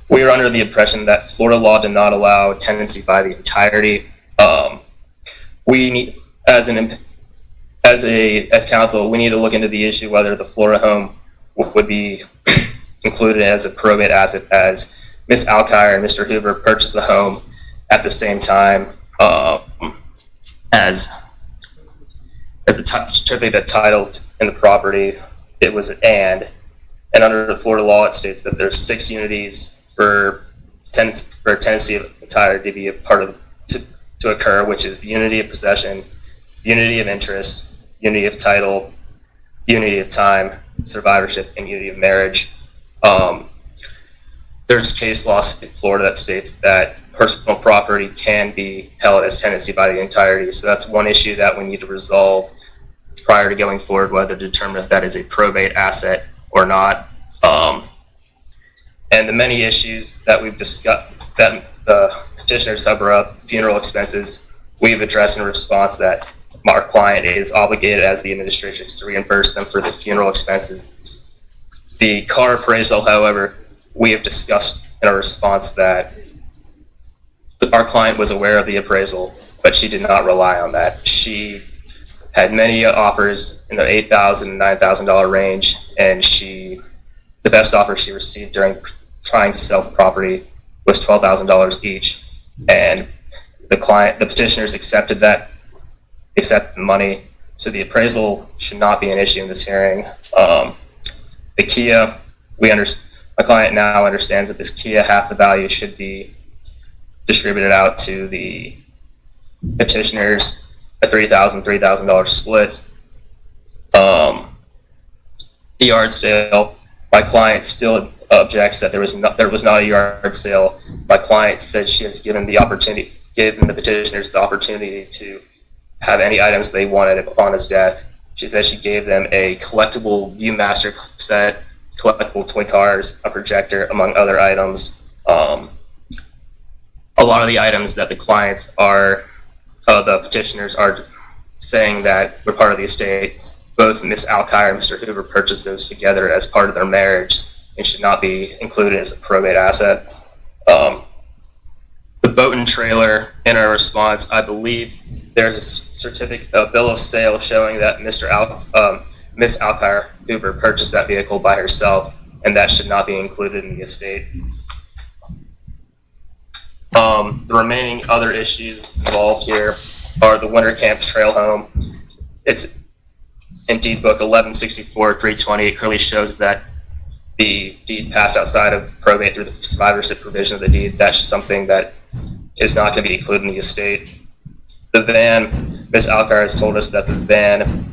we were under the impression that Florida law did not allow tenancy by the entirety. We need, as council, we need to look into the issue whether the Florida home would be included as a probate asset, as Ms. Alkire and Mr. Hoover purchased the home at the same time as the certificate titled in the property. It was and under the Florida law, it states that there's 6 unities for a tenancy of entirety to be a part of to occur, which is the unity of possession, unity of interest, unity of title, unity of time, survivorship, and unity of marriage. There's case law in Florida that states that personal property can be held as tenancy by the entirety. So that's one issue that we need to resolve prior to going forward, whether to determine if that is a probate asset or not. And the many issues that we've discussed, that the petitioners have brought up, funeral expenses, we've addressed in response that our client is obligated as the administration to reimburse them for the funeral expenses. The car appraisal, however, we have discussed in our response that our client was aware of the appraisal, but she did not rely on that. She had many offers in the $8,000 and $9,000 range, and the best offer she received during trying to sell the property was $12,000 each, and the petitioners accepted the money, so the appraisal should not be an issue in this hearing. The Kia, my client now understands that this Kia, half the value should be distributed out to the petitioners, a $3,000 split. The yard sale, my client still objects that there was not a yard sale. My client said she has given the petitioners the opportunity to have any items they wanted upon his death. She said she gave them a collectible Viewmaster set, collectible toy cars, a projector, among other items. A lot of the items that the petitioners are saying that were part of the estate, both Ms. Alkire and Mr. Hoover purchased those together as part of their marriage and should not be included as a probate asset. The boat and trailer, in our response, I believe there's a bill of sale showing that Ms. Alkire Hoover purchased that vehicle by herself, and that should not be included in the estate. The remaining other issues involved here are the Winter Camp Trail Home. It's in deed book 1164-320. It clearly shows that the deed passed outside of probate through the survivorship provision of the deed. That's just something that is not going to be included in the estate. The van, Ms. Alkire has told us that the van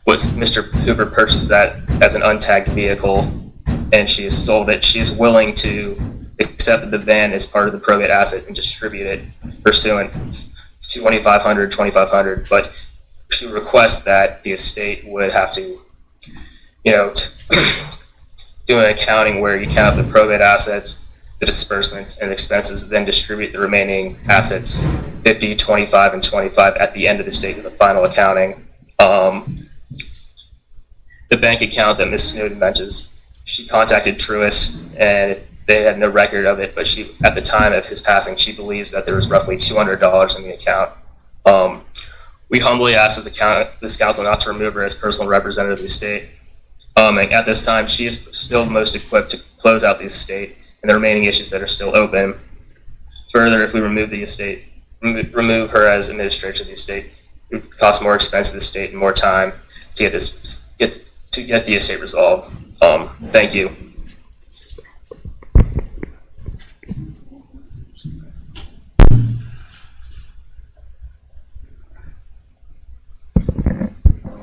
was Mr. Hoover purchased that as an untagged vehicle, and she has sold it. She is willing to accept that the van is part of the probate asset and distribute it pursuant to $2,500, but she requests that the estate would have to, do an accounting where you count the probate assets, the disbursements, and expenses, then distribute the remaining assets 50, 25, and 25 at the end of the estate in the final accounting. the bank account that Ms. Snowden mentions. She contacted Truist, and they had no record of it, but she, at the time of his passing, she believes that there was roughly $200 in the account. We humbly ask this council not to remove her as personal representative of the estate. And at this time, she is still most equipped to close out the estate and the remaining issues that are still open. Further, if we remove the estate, remove her as administrator of the estate, it would cost more expense to the state and more time to get the estate resolved. Thank you.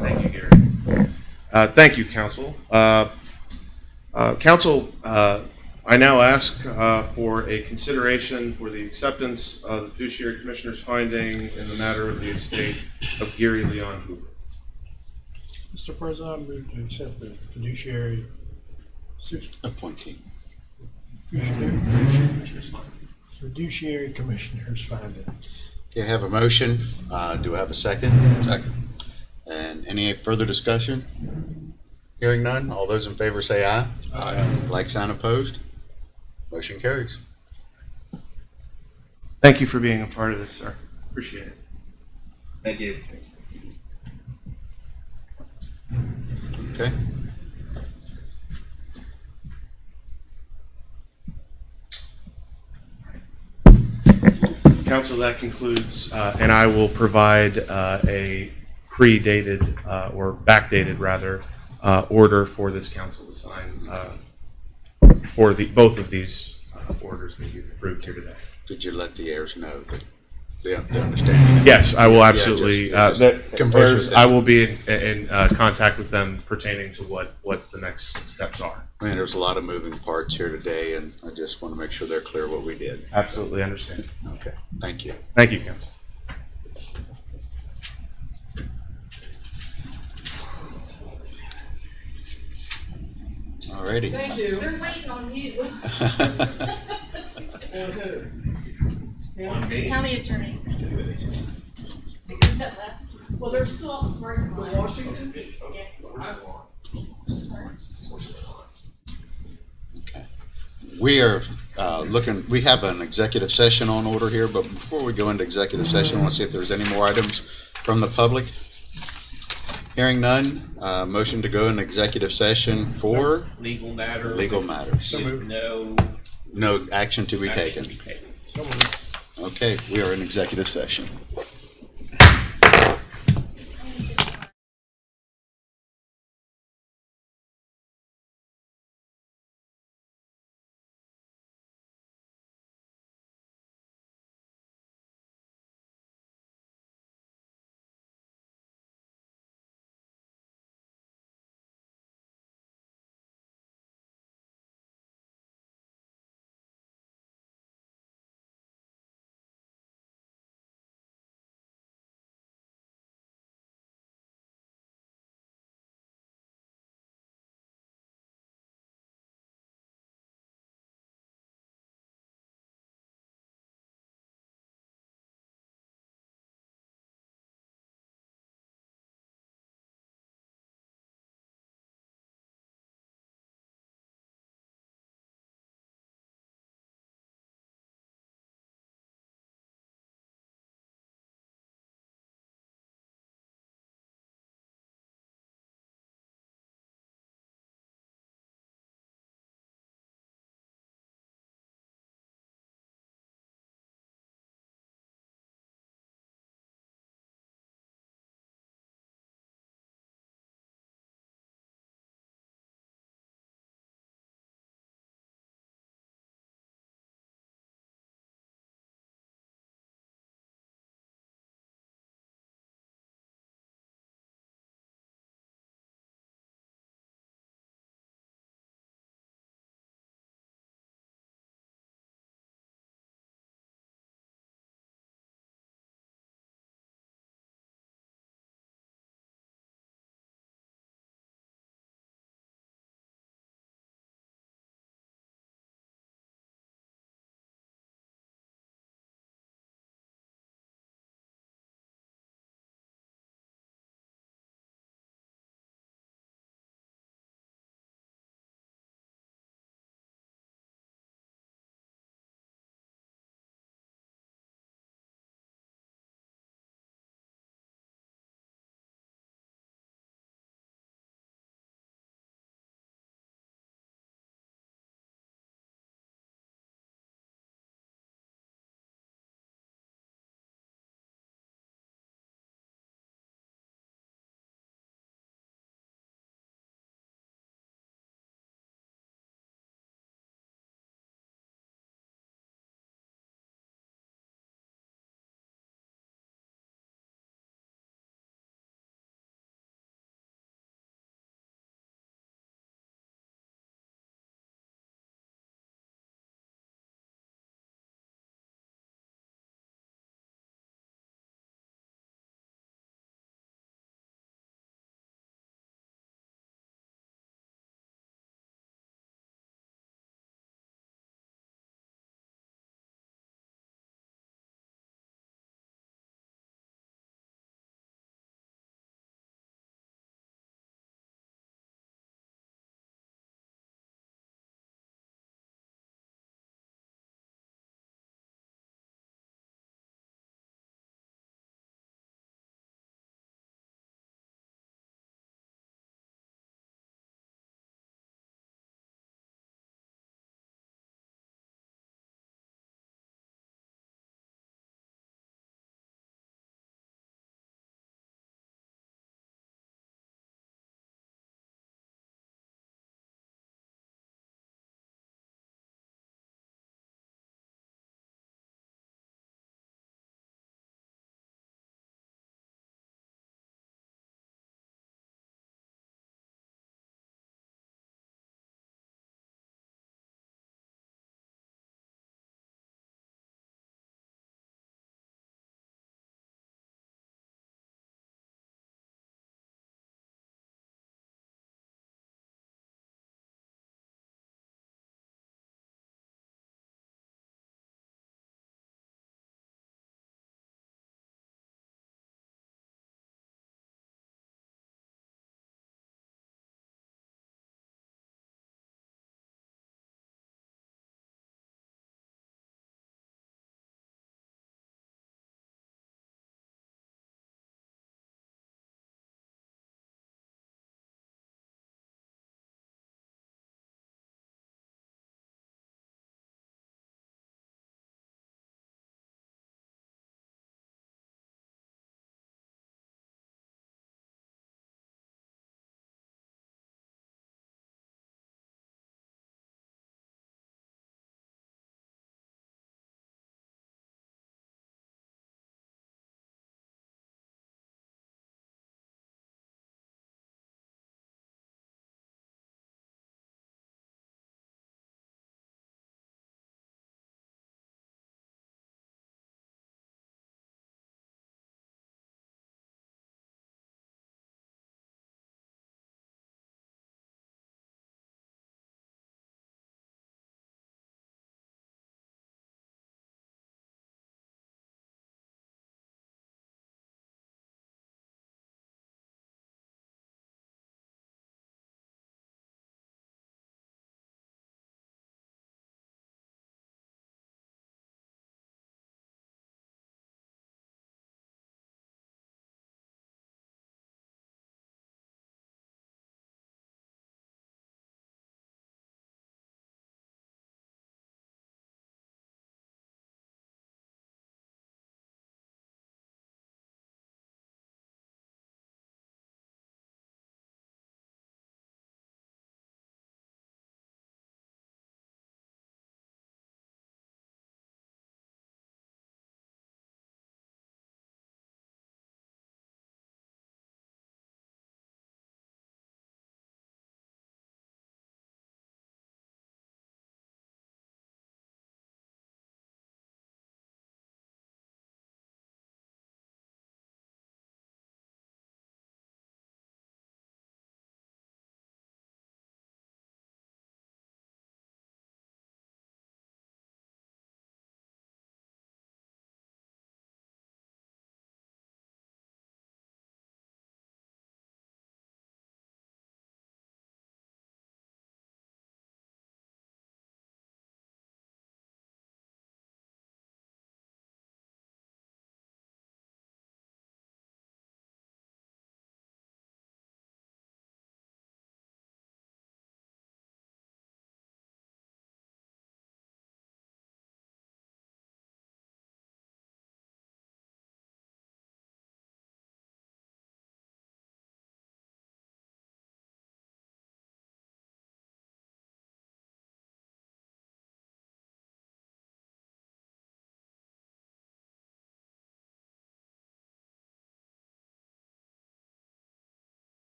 Thank you, Gary. Thank you, Council. Council, I now ask for a consideration for the acceptance of the fiduciary commissioner's finding in the matter of the estate of Gary Leon Hoover. Mr. President, I move to accept the fiduciary Appointee. fiduciary commissioner's finding. Okay, I have a motion. Do I have a second? Second. And any further discussion? Hearing none, all those in favor say aye. Aye. Like sign opposed? Motion carries. Thank you for being a part of this, sir. Appreciate it. Thank you. Okay. Council, that concludes, and I will provide a pre-dated or backdated rather order for this council to sign for both of these orders that you've approved here today. Could you let the heirs know that they understand? Yes, I will Yeah, absolutely. just converse with them. I will be in contact with them pertaining to what the next steps are. I mean, there's a lot of moving parts here today, and I just want to make sure they're clear what we did. Absolutely understand. Okay, thank you. Thank you, Council. Alrighty. Thank you. They're waiting on you. County attorney. Well, they're still working on Washington. We are we have an executive session on order here, but before we go into executive session, I want to see if there's any more items from the public. Hearing none, motion to go into executive session for Legal matter. legal matters. With no No action to be action taken. to be taken. Okay, we are in executive session.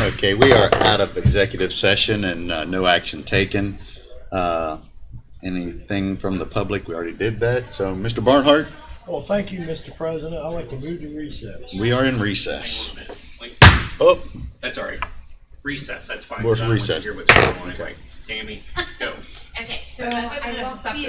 Okay, we are out of executive session and no action taken. Anything from the public? We already did that. So, Mr. Barnhart, Well, thank you, Mr. President. I'd like to move to recess. we are in recess. Like, Oh, that's all right. Recess, that's fine. Where's I don't want to recess? hear what's going on. Like, Tammy, go. Okay, so I will be